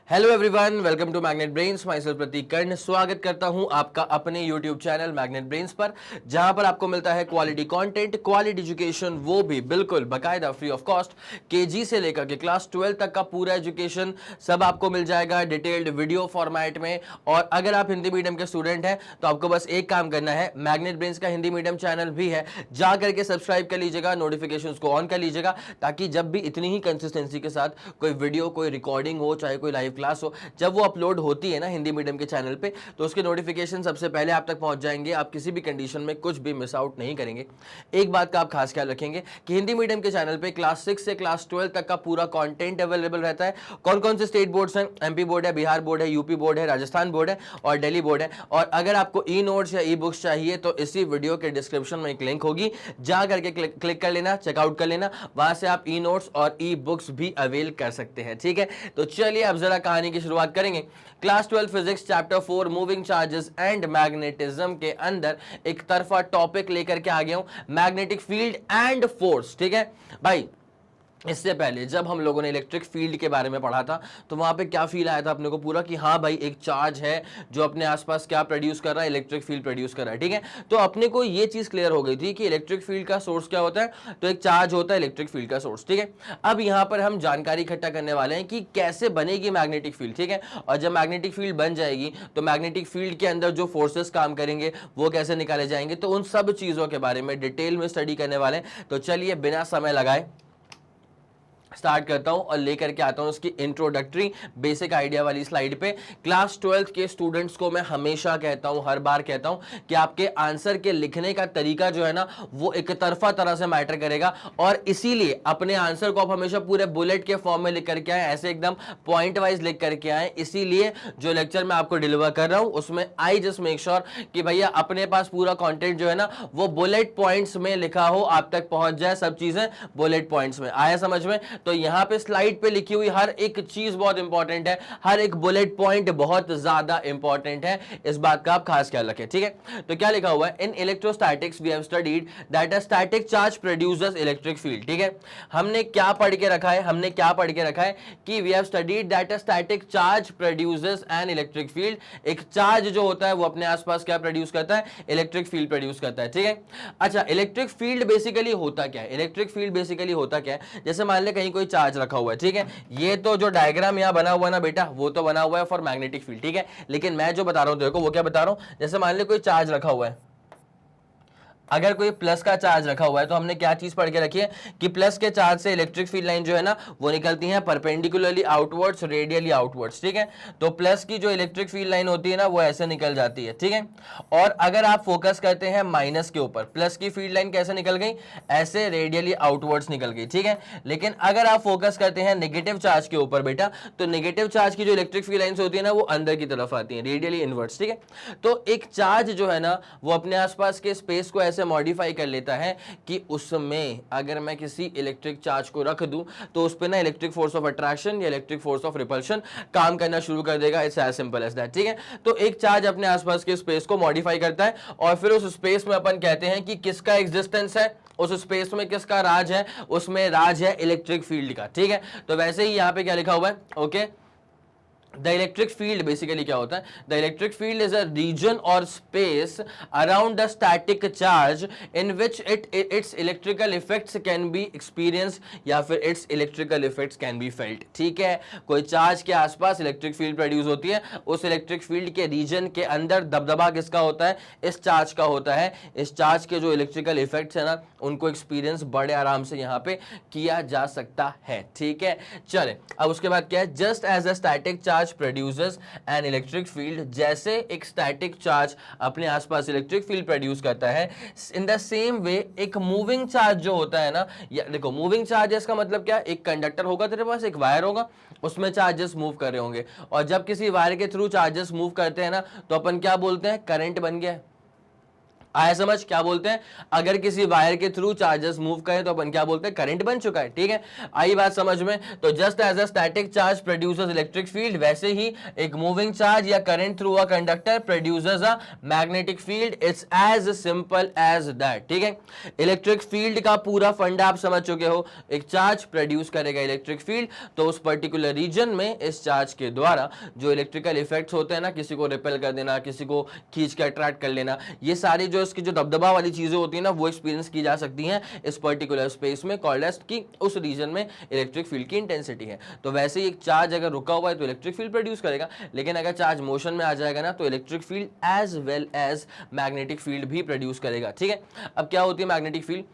Hello everyone, welcome to magnet brains. Myself Prateek Karn स्वागत करता हूं आपका अपने यूट्यूब चैनल मैग्नेट ब्रेन्स पर, जहां पर आपको मिलता है क्वालिटी कंटेंट, क्वालिटी एजुकेशन, वो भी बिल्कुल बाकायदा फ्री ऑफ कॉस्ट। केजी से लेकर के क्लास 12 तक का पूरा एजुकेशन सब आपको मिल जाएगा डिटेल्ड वीडियो फॉर्मेट में। और अगर आप हिंदी मीडियम के स्टूडेंट हैं तो आपको बस एक काम करना है, मैग्नेट ब्रेन्स का हिंदी मीडियम चैनल भी है, जा करके सब्सक्राइब कर लीजिएगा, नोटिफिकेशन को ऑन कर लीजिएगा, ताकि जब भी इतनी ही कंसिस्टेंसी के साथ कोई वीडियो, कोई रिकॉर्डिंग हो, चाहे कोई लाइव क्लास हो, जब वो अपलोड होती है ना हिंदी मीडियम के चैनल पे, तो उसके नोटिफिकेशन सबसे पहले आप तक पहुंच जाएंगे। आप किसी भी कंडीशन में कुछ भी मिस आउट नहीं करेंगे। एक बात का आप खास ख्याल रखेंगे कि हिंदी मीडियम के चैनल पे क्लास 6 से क्लास 12 तक का पूरा कंटेंट अवेलेबल रहता है। कौन कौन से स्टेट बोर्ड्स हैं? एमपी बोर्ड है, बिहार बोर्ड है, यूपी बोर्ड है, राजस्थान बोर्ड है और दिल्ली बोर्ड है। और अगर आपको ई नोट्स या ई बुक्स चाहिए तो इसी वीडियो के डिस्क्रिप्शन में एक लिंक होगी, जा करके क्लिक कर लेना, चेकआउट कर लेना, वहां से आप ई नोट्स और ई बुक्स भी अवेल कर सकते हैं। ठीक है, तो चलिए अब जरा कहानी की शुरुआत करेंगे। Class 12 physics chapter 4 moving charges and magnetism के अंदर एक तरफा टॉपिक लेकर के आ गया हूं, मैग्नेटिक फील्ड एंड फोर्स। ठीक है भाई, इससे पहले जब हम लोगों ने इलेक्ट्रिक फील्ड के बारे में पढ़ा था तो वहां पे क्या फील आया था अपने को पूरा कि हाँ भाई, एक चार्ज है जो अपने आसपास क्या प्रोड्यूस कर रहा है, इलेक्ट्रिक फील्ड प्रोड्यूस कर रहा है। ठीक है, तो अपने को ये चीज क्लियर हो गई थी कि इलेक्ट्रिक फील्ड का सोर्स क्या होता है, तो एक चार्ज होता है इलेक्ट्रिक फील्ड का सोर्स। ठीक है, अब यहां पर हम जानकारी इकट्ठा करने वाले हैं कि कैसे बनेगी मैग्नेटिक फील्ड। ठीक है, और जब मैग्नेटिक फील्ड बन जाएगी तो मैग्नेटिक फील्ड के अंदर जो फोर्सेस काम करेंगे वो कैसे निकाले जाएंगे, तो उन सब चीजों के बारे में डिटेल में स्टडी करने वाले हैं। तो चलिए बिना समय लगाए स्टार्ट करता हूं और लेकर के आता हूं उसकी इंट्रोडक्टरी बेसिक आइडिया वाली स्लाइड पे। क्लास 12 के स्टूडेंट्स को मैं हमेशा कहता हूं, हर बार कहता हूं कि आपके आंसर के लिखने का तरीका जो है ना वो एक तरफा तरह से मैटर करेगा, और इसीलिए अपने आंसर को आप हमेशा पूरे बुलेट के फॉर्म में लिख करके आए, ऐसे एकदम पॉइंट वाइज लिख करके आए। इसीलिए जो लेक्चर मैं आपको डिलीवर कर रहा हूं उसमें आई जस्ट मेक श्योर कि भैया अपने पास पूरा कंटेंट जो है ना वो बुलेट पॉइंट्स में लिखा हो, आप तक पहुंच जाए, सब चीजें बुलेट पॉइंट्स में आया समझ में। तो यहां पे स्लाइड पे लिखी हुई हर एक चीज बहुत इंपॉर्टेंट है, हर एक बुलेट पॉइंट बहुत ज्यादा इंपॉर्टेंट है, इस बात का आप खास ख्याल रखें। ठीक है, तो क्या लिखा हुआ है, in electrostatics we have studied that a static charge produces electric field. ठीक है, हमने क्या पढ़ के रखा है, हमने क्या पढ़ के रखा है कि we have studied that a static charge produces an electric field. एक चार्ज जो होता है वो अपने आसपास क्या प्रोड्यूस करता है, इलेक्ट्रिक फील्ड प्रोड्यूस करता है। ठीक है, अच्छा इलेक्ट्रिक फील्ड बेसिकली होता क्या है, इलेक्ट्रिक फील्ड बेसिकली होता क्या है, जैसे मान ले कहीं कोई चार्ज रखा हुआ है। ठीक है, ये तो जो डायग्राम यहां बना हुआ है ना बेटा, वो तो बना हुआ है फॉर मैग्नेटिक फील्ड। ठीक है, लेकिन मैं जो बता रहा हूं देखो वो क्या बता रहा हूं, जैसे मान ले कोई चार्ज रखा हुआ है, अगर कोई प्लस का चार्ज रखा हुआ है तो हमने क्या चीज पढ़ के रखी है कि प्लस के चार्ज से इलेक्ट्रिक फील्ड लाइन जो है ना वो निकलती है परपेंडिकुलरली आउटवर्ड्स, रेडियली आउटवर्ड्स। ठीक है, तो प्लस की जो इलेक्ट्रिक फील्ड लाइन होती है ना वो ऐसे निकल जाती है। ठीक है, और अगर आप फोकस करते हैं माइनस के ऊपर, प्लस की फील्ड लाइन कैसे निकल गई, ऐसे रेडियली आउटवर्ड्स निकल गई। ठीक है, लेकिन अगर आप फोकस करते हैं नेगेटिव चार्ज के ऊपर बेटा, तो नेगेटिव चार्ज की जो इलेक्ट्रिक फील्ड लाइंस होती है ना वो अंदर की तरफ आती है, रेडियली इनवर्ट्स। ठीक है, तो एक चार्ज जो है ना वो अपने आसपास के स्पेस को मॉडिफाई कर लेता है कि उसमें अगर मैं किसी इलेक्ट्रिक चार्ज को रख दूं तो उस पे ना इलेक्ट्रिक फोर्स ऑफ अट्रैक्शन या इलेक्ट्रिक फोर्स ऑफ रिपल्शन काम करना शुरू कर देगा। It's as simple as that. ठीक है, तो एक चार्ज अपने आसपास के स्पेस को मॉडिफाई करता है और फिर उस स्पेस में अपन कहते हैं कि किसका एग्जिस्टेंस है, उस स्पेस में किसका राज है, उसमें राज है इलेक्ट्रिक फील्ड का। ठीक है, तो वैसे ही यहां पे क्या लिखा हुआ है, okay, the electric field basically क्या होता है, the electric field is a region और space around the static charge in which its electrical effects can be experience या फिर its electrical effects can be felt. ठीक है, कोई चार्ज के आसपास इलेक्ट्रिक फील्ड प्रोड्यूस होती है, उस इलेक्ट्रिक फील्ड के रीजन के अंदर दबदबा किसका होता है, इस चार्ज का होता है। इस चार्ज के जो इलेक्ट्रिकल इफेक्ट्स है ना उनको एक्सपीरियंस बड़े आराम से यहाँ पे किया जा सकता है। ठीक है, चले अब उसके बाद क्या है, just as a static charge produces an electric field, जैसे एक स्टैटिक चार्ज अपने आसपास इलेक्ट्रिक फील्ड प्रोड्यूस करता है, इन द सेम वे एक मूविंग चार्ज जो होता है ना, देखो मूविंग चार्जेस का मतलब क्या, एक कंडक्टर होगा तेरे पास, एक वायर होगा, उसमें चार्जेस मूव कर रहे होंगे, और जब किसी वायर के थ्रू चार्जेस मूव करते हैं ना तो अपन क्या बोलते हैं, करंट बन गया। आया समझ? क्या बोलते हैं, अगर किसी वायर के थ्रू चार्जेस मूव करें तो अपन क्या बोलते हैं, करंट बन चुका है। ठीक है, आई बात समझ में? तो just as a static charge producers electric field, वैसे ही एक मूविंग चार्ज या current through a conductor producers a magnetic field. It's as simple as that. ठीक है, इलेक्ट्रिक फील्ड का पूरा फंडा आप समझ चुके हो। एक चार्ज प्रोड्यूस करेगा इलेक्ट्रिक फील्ड, तो उस पर्टिकुलर रीजन में इस चार्ज के द्वारा जो इलेक्ट्रिकल इफेक्ट्स होते हैं ना, किसी को रिपेल कर देना, किसी को खींच के अट्रैक्ट कर लेना, ये सारी जो इसकी जो दबदबा वाली चीजें होती है ना, वो एक्सपीरियंस की जा सकती हैं इस पर्टिकुलर स्पेस में, कॉल्ड एज की उस रीजन में इलेक्ट्रिक फील्ड की इंटेंसिटी है। तो वैसे ही एक चार्ज अगर रुका हुआ है तो इलेक्ट्रिक फील्ड प्रोड्यूस करेगा, लेकिन अगर चार्ज मोशन में आ जाएगा ना तो electric field as well as magnetic field भी प्रोड्यूस करेगा। ठीक है, अब क्या होती है magnetic field?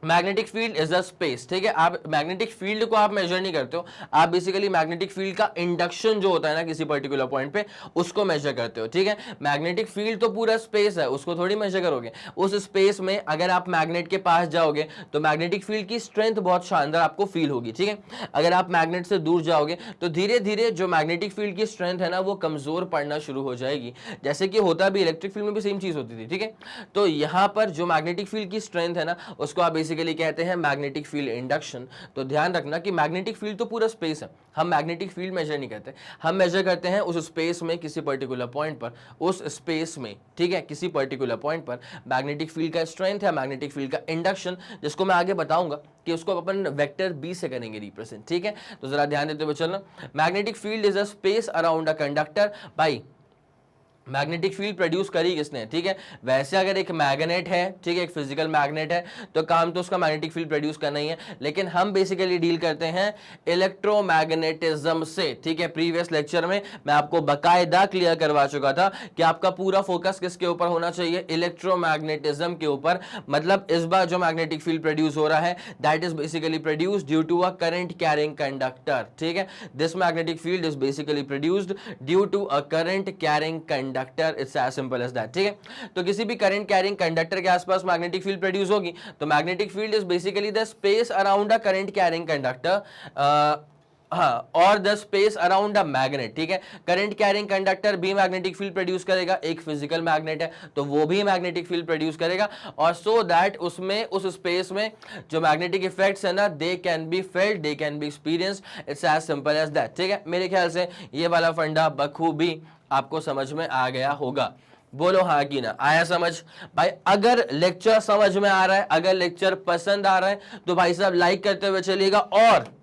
Magnetic field is a space. ठीक है, आप मैग्नेटिक फील्ड को आप मेजर नहीं करते हो, आप बेसिकली मैग्नेटिक फील्ड का इंडक्शन जो होता है ना किसी पर्टिकुलर पॉइंट पे, उसको मेजर करते हो। ठीक है, मैग्नेटिक फील्ड तो पूरा स्पेस है, उसको थोड़ी मेजर करोगे। उस स्पेस में अगर आप मैग्नेट के पास जाओगे तो मैग्नेटिक फील्ड की स्ट्रेंथ बहुत शानदार आपको फील होगी। ठीक है, अगर आप मैग्नेट से दूर जाओगे तो धीरे धीरे जो मैग्नेटिक फील्ड की स्ट्रेंथ है ना वो कमजोर पड़ना शुरू हो जाएगी, जैसे कि होता भी इलेक्ट्रिक फील्ड में भी सेम चीज होती थी। ठीक है, तो यहां पर जो मैग्नेटिक फील्ड की स्ट्रेंथ है ना उसको आप बेसिकली कहते हैं मैग्नेटिक फील्ड इंडक्शन। तो ध्यान रखना कि मैग्नेटिक फील्ड तो पूरा स्पेस है, हम मैग्नेटिक फील्ड मेजर नहीं करते, हम मेजर करते हैं उस स्पेस में किसी पर्टिकुलर पॉइंट पर, उस स्पेस में। ठीक है, किसी पर्टिकुलर पॉइंट पर मैग्नेटिक फील्ड का स्ट्रेंथ है, मैग्नेटिक फील्ड का इंडक्शन, जिसको मैं आगे बताऊंगा कि उसको अपन वेक्टर बी से करेंगे रिप्रेजेंट। ठीक है, तो जरा ध्यान देते हुए चलना। Magnetic field is a space around a conductor. भाई मैग्नेटिक फील्ड प्रोड्यूस करी किसने? ठीक है, वैसे अगर एक मैग्नेट है, ठीक है, एक फिजिकल मैग्नेट है, तो काम तो उसका मैग्नेटिक फील्ड प्रोड्यूस करना ही है, लेकिन हम बेसिकली डील करते हैं इलेक्ट्रोमैग्नेटिज्म से। ठीक है, प्रीवियस लेक्चर में मैं आपको बकायदा क्लियर करवा चुका था कि आपका पूरा फोकस किसके ऊपर होना चाहिए, इलेक्ट्रोमैग्नेटिज्म के ऊपर। मतलब इस बार जो मैग्नेटिक फील्ड प्रोड्यूस हो रहा है that is basically produce due to a current carrying conductor. ठीक है, this magnetic field is basically produced due to a current carrying conductor. It's as simple as that. ठीक है, तो किसी भी करंट कैरिंग कंडक्टर के आसपास मैग्नेटिक फील्ड प्रोड्यूस होगी, तो magnetic field is basically the space around a current carrying conductor हाँ, और the space around a magnet. ठीक है, करंट कैरिंग कंडक्टर भी मैग्नेटिक फील्ड प्रोड्यूस करेगा, एक फिजिकल मैग्नेट है तो वो भी मैग्नेटिक फील्ड प्रोड्यूस करेगा, और सो दैट उसमें उस स्पेस में जो मैग्नेटिक इफेक्ट्स है ना they can be felt, they can be experienced. It's as simple as that. ठीक है, मेरे ख्याल से ये वाला फंडा बखूबी आपको समझ में आ गया होगा। बोलो हाँ कि ना, आया समझ? भाई अगर लेक्चर समझ में आ रहा है, अगर लेक्चर पसंद आ रहा है तो भाई साहब लाइक करते हुए चलिएगा, और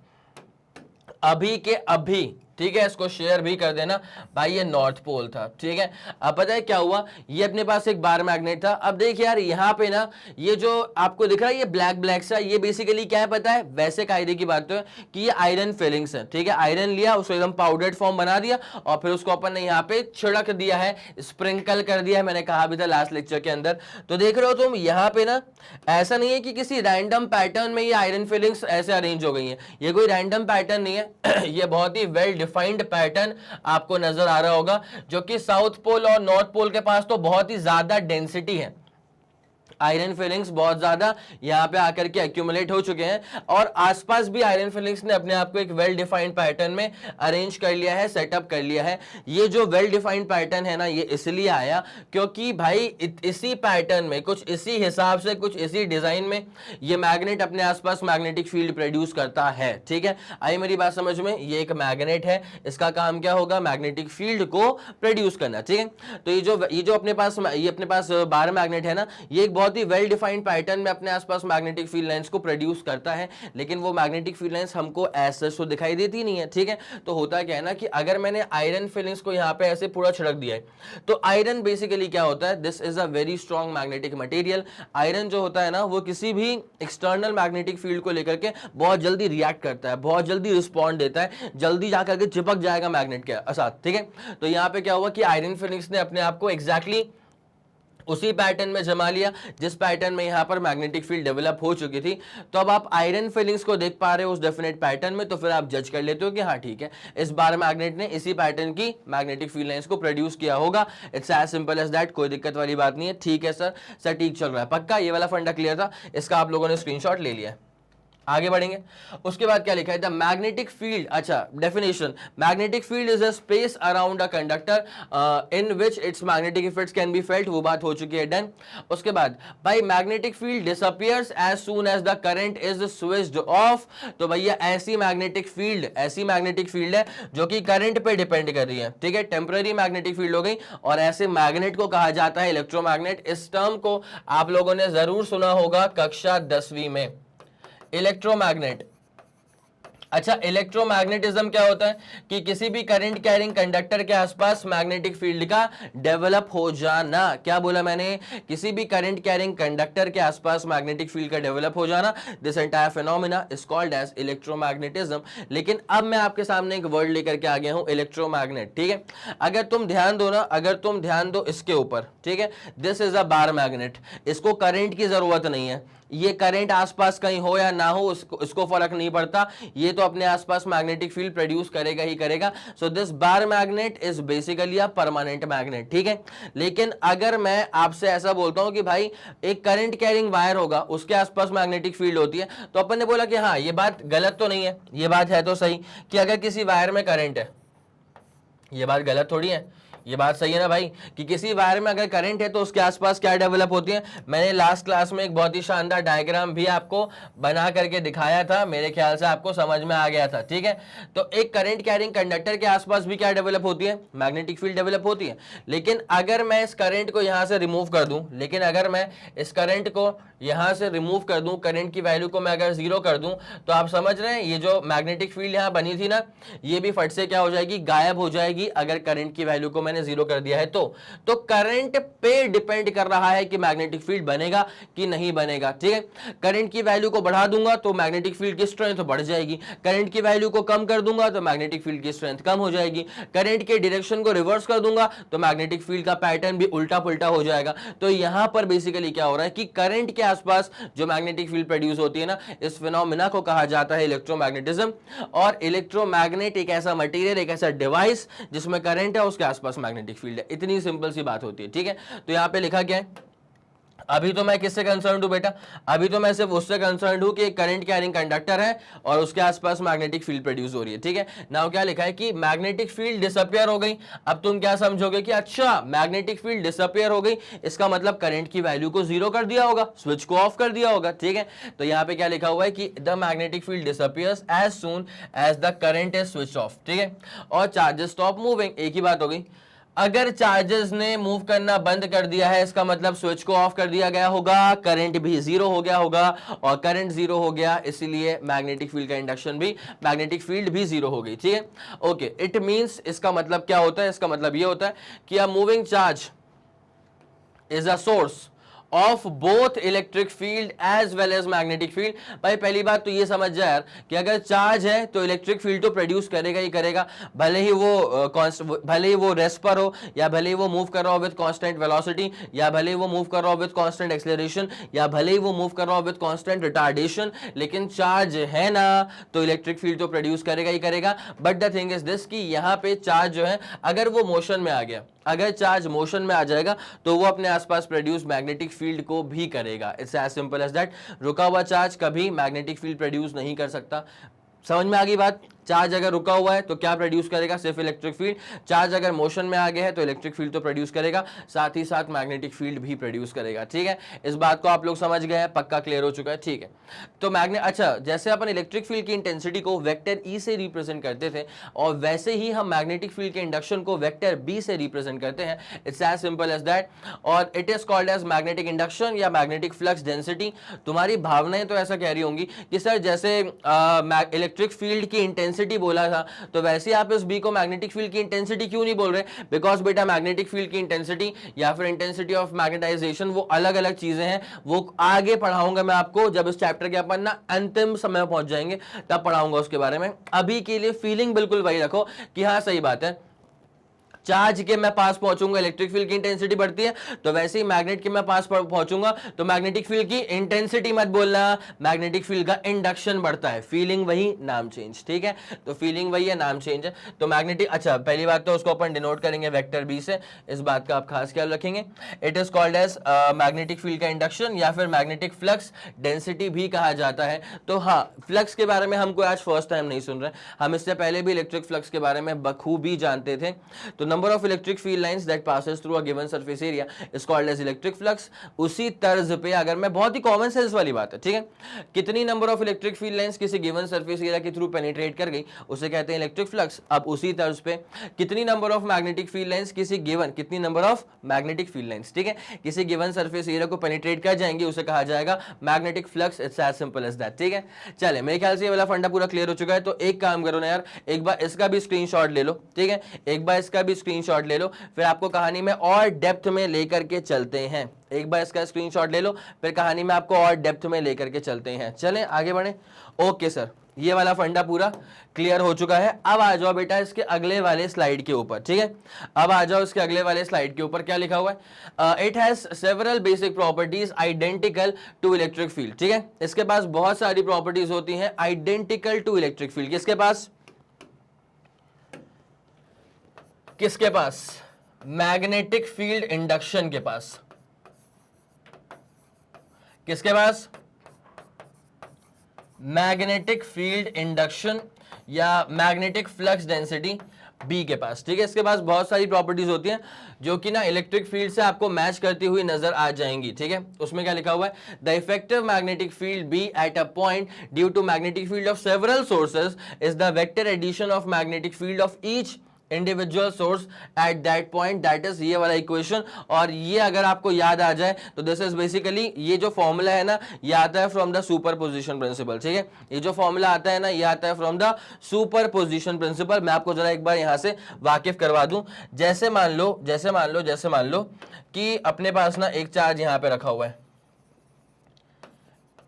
अभी के अभी, ठीक है, इसको शेयर भी कर देना। भाई ये नॉर्थ पोल था। ठीक है, अब पता है क्या हुआ, ये अपने पास एक बार मैग्नेट था। अब देखिए यार यहाँ पे ना ये जो आपको दिख रहा है ये ब्लैक ब्लैक सा, ये बेसिकली क्या है पता है, वैसे कायदे की बात तो है कि ये आयरन फिलिंग्स है। ठीक है, आयरन लिया, उसको एकदम पाउडर्ड फॉर्म बना दिया और फिर उसको अपन ने यहाँ पे छिड़क दिया है, स्प्रिंकल कर दिया है, मैंने कहा भी था लास्ट लेक्चर के अंदर। तो देख रहे हो तुम यहाँ पे ना, ऐसा नहीं है कि किसी रैंडम पैटर्न में ये आयरन फिलिंग्स ऐसे अरेंज हो गई हैं, ये कोई रैंडम पैटर्न नहीं है ये बहुत ही वेल डिफाइंड पैटर्न आपको नजर आ रहा होगा, जो कि साउथ पोल और नॉर्थ पोल के पास तो बहुत ही ज्यादा डेंसिटी है, आयरन फिलिंग्स बहुत ज्यादा यहाँ पे आकर के एक्यूमुलेट हो चुके हैं, और आसपास भी आयरन फिलिंग्स ने अपने आप को एक वेल डिफाइंड पैटर्न में अरेंज कर लिया है, सेटअप कर लिया है। ये जो वेल डिफाइंड पैटर्न है ना ये इसलिए आया क्योंकि भाई इसी पैटर्न में, कुछ इसी हिसाब से, कुछ इसी डिजाइन में ये मैग्नेट अपने आसपास मैग्नेटिक फील्ड प्रोड्यूस करता है। ठीक है, आई मेरी बात समझ में? ये एक मैग्नेट है, इसका काम क्या होगा, मैग्नेटिक फील्ड को प्रोड्यूस करना। ठीक है, तो ये जो अपने पास बार मैग्नेट है ना, ये एक बहुत ही वेल डिफाइंड पैटर्न में अपने आसपास मैग्नेटिक फील्ड लाइंस को प्रोड्यूस करता है, लेकिन वो मैग्नेटिक फील्ड लाइंस हमको ऐसे तो दिखाई देती नहीं है। ठीक है, तो होता क्या है ना कि अगर मैंने आयरन फिलिंग्स को यहाँ पे ऐसे पूरा छिड़क दिया है, तो आयरन बेसिकली क्या होता है, this is a very strong magnetic material. Iron जो होता है ना वो किसी भी एक्सटर्नल मैग्नेटिक फील्ड को लेकर के बहुत जल्दी रिएक्ट करता है, बहुत जल्दी रिस्पॉन्ड देता है, जल्दी जाकर के चिपक जाएगा मैग्नेट के साथ। ठीक है, तो यहाँ पे क्या हुआ कि आयरन फिलिंग्स ने अपने आप को एग्जैक्टली उसी पैटर्न में जमा लिया जिस पैटर्न में यहां पर मैग्नेटिक फील्ड डेवलप हो चुकी थी। तो अब आप आयरन फिलिंग्स को देख पा रहे हो उस डेफिनेट पैटर्न में, तो फिर आप जज कर लेते हो कि हाँ ठीक है, इस बार मैग्नेट ने इसी पैटर्न की मैग्नेटिक फील्ड लाइंस को प्रोड्यूस किया होगा। It's as simple as that, कोई दिक्कत वाली बात नहीं है। ठीक है सर, ठीक चल रहा है, पक्का ये वाला फंडा क्लियर था, इसका आप लोगों ने स्क्रीनशॉट ले लिया है। आगे बढ़ेंगे। उसके बाद क्या लिखा है, द मैग्नेटिक फील्ड, अच्छा definition, magnetic field is a space around a conductor in which its magnetic effects can be felt, वो बात हो चुकी है, डन। उसके बाद भाई magnetic field disappears as soon as the current is switched off, तो भैया ऐसी मैग्नेटिक फील्ड है जो कि करंट पे डिपेंड कर रही है, ठीक है, टेम्पररी मैग्नेटिक फील्ड हो गई, और ऐसे मैग्नेट को कहा जाता है इलेक्ट्रोमैग्नेट। इस टर्म को आप लोगों ने जरूर सुना होगा कक्षा 10वीं में, इलेक्ट्रोमैग्नेट। अच्छा, इलेक्ट्रोमैग्नेटिज्म क्या होता है कि किसी भी करंट कैरिंग कंडक्टर के आसपास मैग्नेटिक फील्ड का डेवलप हो जाना। क्या बोला मैंने, किसी भी करंट कैरिंग कंडक्टर के आसपास मैग्नेटिक फील्ड का डेवलप हो जाना, this entire phenomena is called as electromagnetism. लेकिन अब मैं आपके सामने एक वर्ड लेकर के आ गया हूं, इलेक्ट्रोमैग्नेट, ठीक है। अगर तुम ध्यान दो ना, अगर तुम ध्यान दो इसके ऊपर, ठीक है, this is a bar magnet, इसको करंट की जरूरत नहीं है, ये करंट आसपास कहीं हो या ना हो इसको फर्क नहीं पड़ता, ये तो अपने आसपास मैग्नेटिक फील्ड प्रोड्यूस करेगा ही करेगा। So this bar magnet is basically a permanent magnet, ठीक है। लेकिन अगर मैं आपसे ऐसा बोलता हूं कि भाई एक करंट कैरिंग वायर होगा, उसके आसपास मैग्नेटिक फील्ड होती है, तो अपन ने बोला कि हाँ ये बात गलत तो नहीं है, ये बात है तो सही कि अगर किसी वायर में करंट है, ये बात गलत थोड़ी है, ये बात सही है ना भाई, कि किसी वायर में अगर करंट है तो उसके आसपास क्या डेवलप होती है। मैंने लास्ट क्लास में एक बहुत ही शानदार डायग्राम भी आपको बना करके दिखाया था, मेरे ख्याल से आपको समझ में आ गया था, ठीक है। तो एक करंट कैरिंग कंडक्टर के आसपास भी क्या डेवलप होती है, मैग्नेटिक फील्ड डेवलप होती है। लेकिन अगर मैं इस करंट को यहां से रिमूव कर दूं, करंट की वैल्यू को मैं अगर 0 कर दूं, तो आप समझ रहे हैं ये जो मैग्नेटिक फील्ड यहां बनी थी ना, ये भी फट से क्या हो जाएगी, गायब हो जाएगी, अगर करंट की वैल्यू को मैंने 0 कर दिया है तो करंट पे डिपेंड कर रहा है कि मैग्नेटिक फील्ड बनेगा कि नहीं बनेगा, ठीक है। करंट की वैल्यू को बढ़ा दूंगा तो मैग्नेटिक फील्ड की स्ट्रेंथ बढ़ जाएगी, करंट की वैल्यू को कम कर दूंगा तो मैग्नेटिक फील्ड की स्ट्रेंथ कम हो जाएगी, करंट के डायरेक्शन को रिवर्स कर दूंगा तो मैग्नेटिक फील्ड का पैटर्न भी उल्टा पुल्टा हो जाएगा। तो यहां पर बेसिकली क्या हो रहा है कि करंट के आसपास जो मैग्नेटिक फील्ड प्रोड्यूस होती है ना, इस फिनोमेना को कहा जाता है इलेक्ट्रोमैग्नेटिज्म। और इलेक्ट्रोमैग्नेट एक ऐसा मटेरियल, एक ऐसा डिवाइस जिसमें करंट है, उसके आसपास मैग्नेटिक फील्ड है, इतनी सिंपल सी बात होती है, ठीक है। तो यहां पे लिखा क्या है, अभी तो मैं किससे कंसर्न हूं बेटा, अभी तो मैं सिर्फ उससे कंसर्न हूं कि एक करंट कैरिंग कंडक्टर है और उसके आसपास मैग्नेटिक फील्ड प्रोड्यूस हो रही है, ठीक है। नाउ क्या लिखा है कि मैग्नेटिक फील्ड डिसअपियर हो गई। अब तुम क्या समझोगे कि अच्छा मैग्नेटिक फील्ड डिसअपियर हो गई, इसका मतलब करंट की वैल्यू को 0 कर दिया होगा, स्विच को ऑफ कर दिया होगा, ठीक है। तो यहां पे क्या लिखा हुआ है कि the magnetic field disappears as soon as the current is switch off, ठीक है। और चार्जेस स्टॉप मूविंग, एक ही बात हो गई। अगर चार्जेस ने मूव करना बंद कर दिया है, इसका मतलब स्विच को ऑफ कर दिया गया होगा, करंट भी 0 हो गया होगा, और करंट 0 हो गया इसलिए मैग्नेटिक फील्ड का इंडक्शन भी, मैग्नेटिक फील्ड भी 0 हो गई, ठीक है। ओके, इट मींस, इसका मतलब क्या होता है, इसका मतलब ये होता है कि a moving charge is a source of both electric field as well as magnetic field. भाई पहली बात तो ये समझ जाए यार कि अगर चार्ज है तो इलेक्ट्रिक फील्ड तो प्रोड्यूस करेगा ही करेगा, भले ही वो रेस्ट पर हो, या भले ही वो मूव कर रहा हो विद कांस्टेंट वेलोसिटी, या भले ही वो मूव कर रहा हो विद कांस्टेंट एक्सेलरेशन, या भले ही वो मूव कर रहा हो विद कांस्टेंट रिटार्डेशन, लेकिन चार्ज है ना तो इलेक्ट्रिक फील्ड तो प्रोड्यूस करेगा ही करेगा। But the thing is this कि यहाँ पे चार्ज जो है अगर वो मोशन में आ गया, अगर चार्ज मोशन में आ जाएगा तो वो अपने आसपास प्रोड्यूस मैग्नेटिक फील्ड को भी करेगा। It's as simple as that. रुका हुआ चार्ज कभी मैग्नेटिक फील्ड प्रोड्यूस नहीं कर सकता। समझ में आ गई बात। चार्ज अगर रुका हुआ है तो क्या प्रोड्यूस करेगा, सिर्फ इलेक्ट्रिक फील्ड। चार्ज अगर मोशन में आ गया है तो इलेक्ट्रिक फील्ड तो प्रोड्यूस करेगा, साथ ही साथ मैग्नेटिक फील्ड भी प्रोड्यूस करेगा, ठीक है। इस बात को आप लोग समझ गए हैं, पक्का क्लियर हो चुका है, ठीक है। तो अच्छा, जैसे अपन इलेक्ट्रिक फील्ड की इंटेंसिटी को वेक्टर ई से रिप्रेजेंट करते थे, और वैसे ही हम मैग्नेटिक फील्ड के इंडक्शन को वेक्टर बी से रिप्रेजेंट करते हैं। It's as simple as that, और it is called as magnetic induction या मैग्नेटिक फ्लक्स डेंसिटी। तुम्हारी भावनाएं तो ऐसा कह रही होंगी कि सर जैसे इलेक्ट्रिक फील्ड की इंटेंसिटी बोला था, तो वैसे आप इस बी को मैग्नेटिक फील्ड की इंटेंसिटी क्यों नहीं बोल रहे? बिकॉज बेटा मैग्नेटिक फील्ड की इंटेंसिटी या फिर इंटेंसिटी ऑफ मैग्नेटाइजेशन वो अलग अलग चीजें हैं, वो आगे पढ़ाऊंगा मैं आपको, जब इस चैप्टर के अपन ना अंतिम समय पहुंच जाएंगे तब पढ़ाऊंगा उसके बारे में। अभी के लिए फीलिंग बिल्कुल वही रखो कि हाँ सही बात है, चार्ज के मैं पास पहुंचूंगा इलेक्ट्रिक फील्ड की इंटेंसिटी बढ़ती है, तो वैसे ही मैग्नेट के मैं पास पहुंचूंगा तो मैग्नेटिक फील्ड की इंटेंसिटी मत बोलना, मैग्नेटिक फील्ड का इंडक्शन बढ़ता है। फीलिंग वही, नाम चेंज, ठीक है। तो फीलिंग वही है, नाम चेंज है। तो मैग्नेटिक, अच्छा पहली बात तो उसको अपन डिनोट करेंगे वेक्टर बी से, इस बात का आप खास ख्याल रखेंगे। It is called as magnetic field का इंडक्शन या फिर मैग्नेटिक फ्लक्स डेंसिटी भी कहा जाता है। तो हाँ, फ्लक्स के बारे में हमको आज फर्स्ट टाइम नहीं सुन रहे, हम इससे पहले भी इलेक्ट्रिक फ्लक्स के बारे में बखूबी जानते थे। तो number of electric field lines that passes through a given surface area is called as electric flux. उसी तर्ज पे अगर मैं, बहुत ही कॉमन सेंस वाली बात है, ठीक है, कितनी number of electric field lines किसी गिवन सरफेस एरिया के थ्रू पेनिट्रेट कर गई उसे कहते हैं इलेक्ट्रिक फ्लक्स। अब उसी तर्ज पे कितनी number of magnetic field lines किसी गिवन, कितनी number of magnetic field lines, ठीक है, किसी गिवन सरफेस एरिया को पेनिट्रेट कर जाएंगे उसे कहा जाएगा magnetic flux. It's as simple as that, ठीक है। चले, मेरे ख्याल से ये वाला फंडा पूरा क्लियर हो चुका है। तो एक काम करो ना यार, एक बार इसका भी स्क्रीनशॉट ले लो, ठीक है, एक बार इसका भी स्क्रीनशॉट ले लो, फिर आपको कहानी में और डेप्थ में लेकर के चलते हैं। एक बार इसका स्क्रीनशॉट ले लो, फिर कहानी में आपको और डेप्थ में लेकर के चलते हैं। चलें आगे बढ़े। ओके सर, ये वाला फंडा पूरा क्लियर हो चुका है। अब आ जाओ बेटा इसके अगले वाले स्लाइड के ऊपर, ठीक है। अब आ जाओ इसके अगले वाले स्लाइड के ऊपर, क्या लिखा हुआ है? It has several basic properties identical to electric field, ठीक है। इसके पास बहुत सारी प्रॉपर्टीज होती हैं आइडेंटिकल टू इलेक्ट्रिक फील्ड। किसके पास? किसके पास? मैग्नेटिक फील्ड इंडक्शन के पास। किसके पास? मैग्नेटिक फील्ड इंडक्शन या मैग्नेटिक फ्लक्स डेंसिटी बी के पास, ठीक है। इसके पास बहुत सारी प्रॉपर्टीज होती हैं जो कि ना इलेक्ट्रिक फील्ड से आपको मैच करती हुई नजर आ जाएंगी, ठीक है। उसमें क्या लिखा हुआ है? The effective magnetic field B at a point due to magnetic field of several sources is the vector addition of magnetic field of each individual source at that point, that is ये वाला equation. और ये अगर आपको याद आ जाए तो this is basically, ये जो फॉर्मूला है ना, ये आता है फ्रॉम द सुपरपोजिशन प्रिंसिपल, ठीक है। ये जो फॉर्मूला आता है ना, ये आता है फ्रॉम द सुपरपोजिशन प्रिंसिपल। मैं आपको जरा एक बार यहां से वाकिफ करवा दूं। जैसे मान लो कि अपने पास ना एक चार्ज यहां पे रखा हुआ है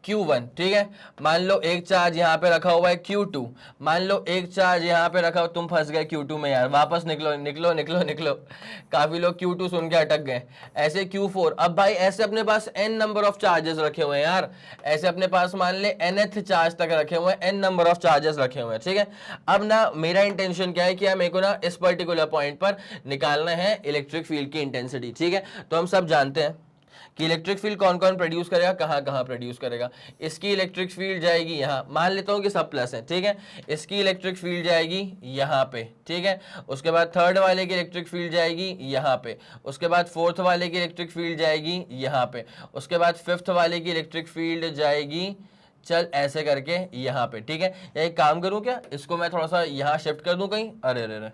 Q1, ठीक है। मान लो एक चार्ज यहां पे रखा हुआ है Q2, मान लो एक चार्ज यहां पे रखा, तुम फंस गए Q2 में यार, वापस निकलो निकलो निकलो निकलो। काफी लोग Q2 सुन के अटक गए। ऐसे Q4। अब भाई ऐसे अपने पास n नंबर ऑफ चार्जेस रखे हुए हैं यार, ऐसे अपने पास मान ले nth चार्ज तक रखे हुए हैं, n नंबर ऑफ चार्जेस रखे हुए हैं, ठीक है। अब ना मेरा इंटेंशन क्या है कि मेरे को ना इस पर्टिकुलर पॉइंट पर निकालना है इलेक्ट्रिक फील्ड की इंटेंसिटी, ठीक है। तो हम सब जानते हैं कि इलेक्ट्रिक फील्ड कौन कौन प्रोड्यूस करेगा, कहां कहां प्रोड्यूस करेगा। इसकी इलेक्ट्रिक फील्ड जाएगी यहां, मान लेता हूं कि सब प्लस है, ठीक है। इसकी इलेक्ट्रिक फील्ड जाएगी यहां पे, ठीक है। उसके बाद थर्ड वाले की इलेक्ट्रिक फील्ड जाएगी यहां पे, उसके बाद फोर्थ वाले की इलेक्ट्रिक फील्ड जाएगी यहां पे, उसके बाद फिफ्थ वाले की इलेक्ट्रिक फील्ड जाएगी, चल ऐसे करके यहाँ पे, ठीक है। या एक काम करूं क्या, इसको मैं थोड़ा सा यहाँ शिफ्ट कर दूं कहीं, अरे अरे,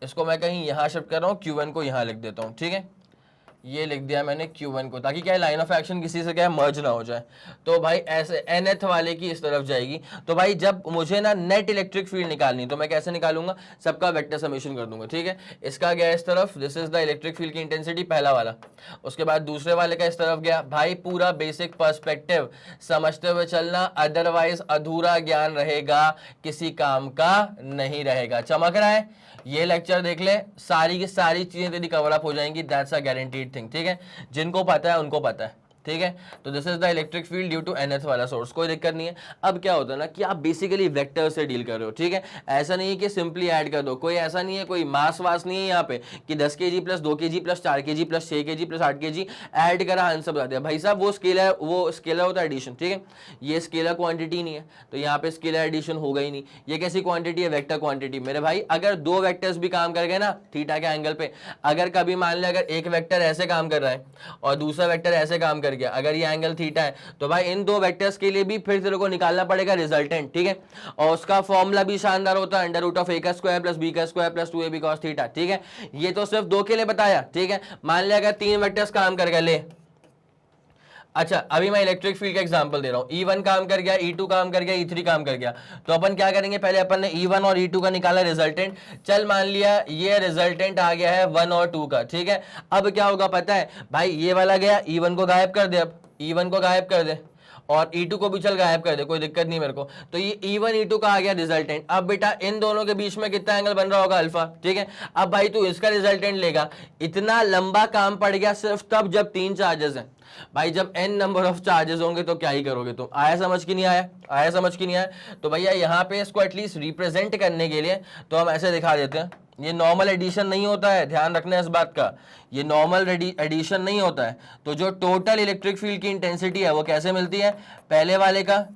इसको मैं कहीं यहाँ शिफ्ट कर रहा हूँ, Q1 को यहाँ लिख देता हूँ, ठीक है। ये लिख दिया मैंने Q1 को, ताकि क्या लाइन ऑफ एक्शन किसी से क्या मर्ज ना हो जाए। तो भाई ऐसे nth वाले की इस तरफ जाएगी। तो भाई जब मुझे ना नेट इलेक्ट्रिक फील्ड निकालनी, तो मैं कैसे निकालूंगा? सबका वेक्टर समेशन कर दूंगा, ठीक है। इसका गया इस तरफ, this is the electric field की इंटेंसिटी, पहला वाला। उसके बाद दूसरे वाले का इस तरफ गया। भाई पूरा बेसिक पर्सपेक्टिव समझते हुए चलना, अदरवाइज अधूरा ज्ञान रहेगा, किसी काम का नहीं रहेगा। चमक रहा है? ये लेक्चर देख ले, सारी की सारी चीजें तेरी कवर अप हो जाएंगी, दैट्स अ गारंटीड थिंग, ठीक है। जिनको पता है उनको पता है, ठीक है। तो this is the electric field due to nth वाला सोर्स, कोई दिक्कत नहीं है। अब क्या होता है ना कि आप बेसिकली वेक्टर से डील कर रहे हो, ठीक है। ऐसा नहीं है कि सिंपली ऐड कर दो, कोई ऐसा नहीं है, कोई मास वास नहीं है यहाँ पे कि 10 kg plus 2 kg plus 4 kg plus 6 kg plus 8 kg add करा आंसर बता दिया। भाई साहब वो स्केलर होता है एडिशन, ठीक है। ये स्केलर क्वांटिटी नहीं है, तो यहाँ पे स्केलर एडिशन होगा ही नहीं। ये कैसी क्वांटिटी है? Vector quantity. मेरे भाई अगर दो वेक्टर्स भी काम कर गए ना थीटा के एंगल पे, अगर कभी मान ले अगर एक वेक्टर ऐसे काम कर रहा है और दूसरा वेक्टर ऐसे काम कर गया, अगर ये एंगल थीटा है, तो भाई इन दो वेक्टर्स के लिए भी फिर तेरे को निकालना पड़ेगा रिजल्टेंट, ठीक है। और उसका फॉर्मूला भी शानदार होता है, अंडर रूट ऑफ a का स्क्वायर प्लस b का square plus 2ab cos theta, ठीक है। ये तो सिर्फ दो के लिए बताया, ठीक है। मान लिया अगर तीन वेक्टर्स काम कर गए, ले अच्छा अभी मैं इलेक्ट्रिक फील्ड का एग्जांपल दे रहा हूं। E1 काम कर गया, E2 काम कर गया, E3 काम कर गया, तो अपन क्या करेंगे? पहले अपन ने E1 और E2 का निकाला रिजल्टेंट। चल मान लिया ये रिजल्टेंट आ गया है 1 और 2 का, ठीक है। अब क्या होगा पता है भाई? ये वाला गया, E1 को गायब कर दे, अब E1 को गायब कर दे, और E2 को भी चल गायब कर दे, कोई दिक्कत नहीं मेरे को। तो ये E1 E2 का आ गया रिजल्टेंट। अब बेटा इन दोनों के बीच में कितना एंगल बन रहा होगा, अल्फा, ठीक है। अब भाई तू इसका रिजल्टेंट लेगा, इतना लंबा काम पड़ गया सिर्फ तब जब 3 चार्जेस हैं। भाई जब n नंबर ऑफ चार्जेस होंगे तो क्या ही करोगे तुम। आया समझ की नहीं आया, आया समझ की नहीं आया। तो भैया यहाँ पे इसको एटलीस्ट रिप्रेजेंट करने के लिए तो हम ऐसे दिखा देते हैं, ये नॉर्मल एडिशन नहीं होता है, ध्यान रखना है इस बात का, ये नॉर्मल एडिशन नहीं होता है। तो जो टोटल इलेक्ट्रिक फील्ड की इंटेंसिटी है वो कैसे मिलती है, पहले वाले का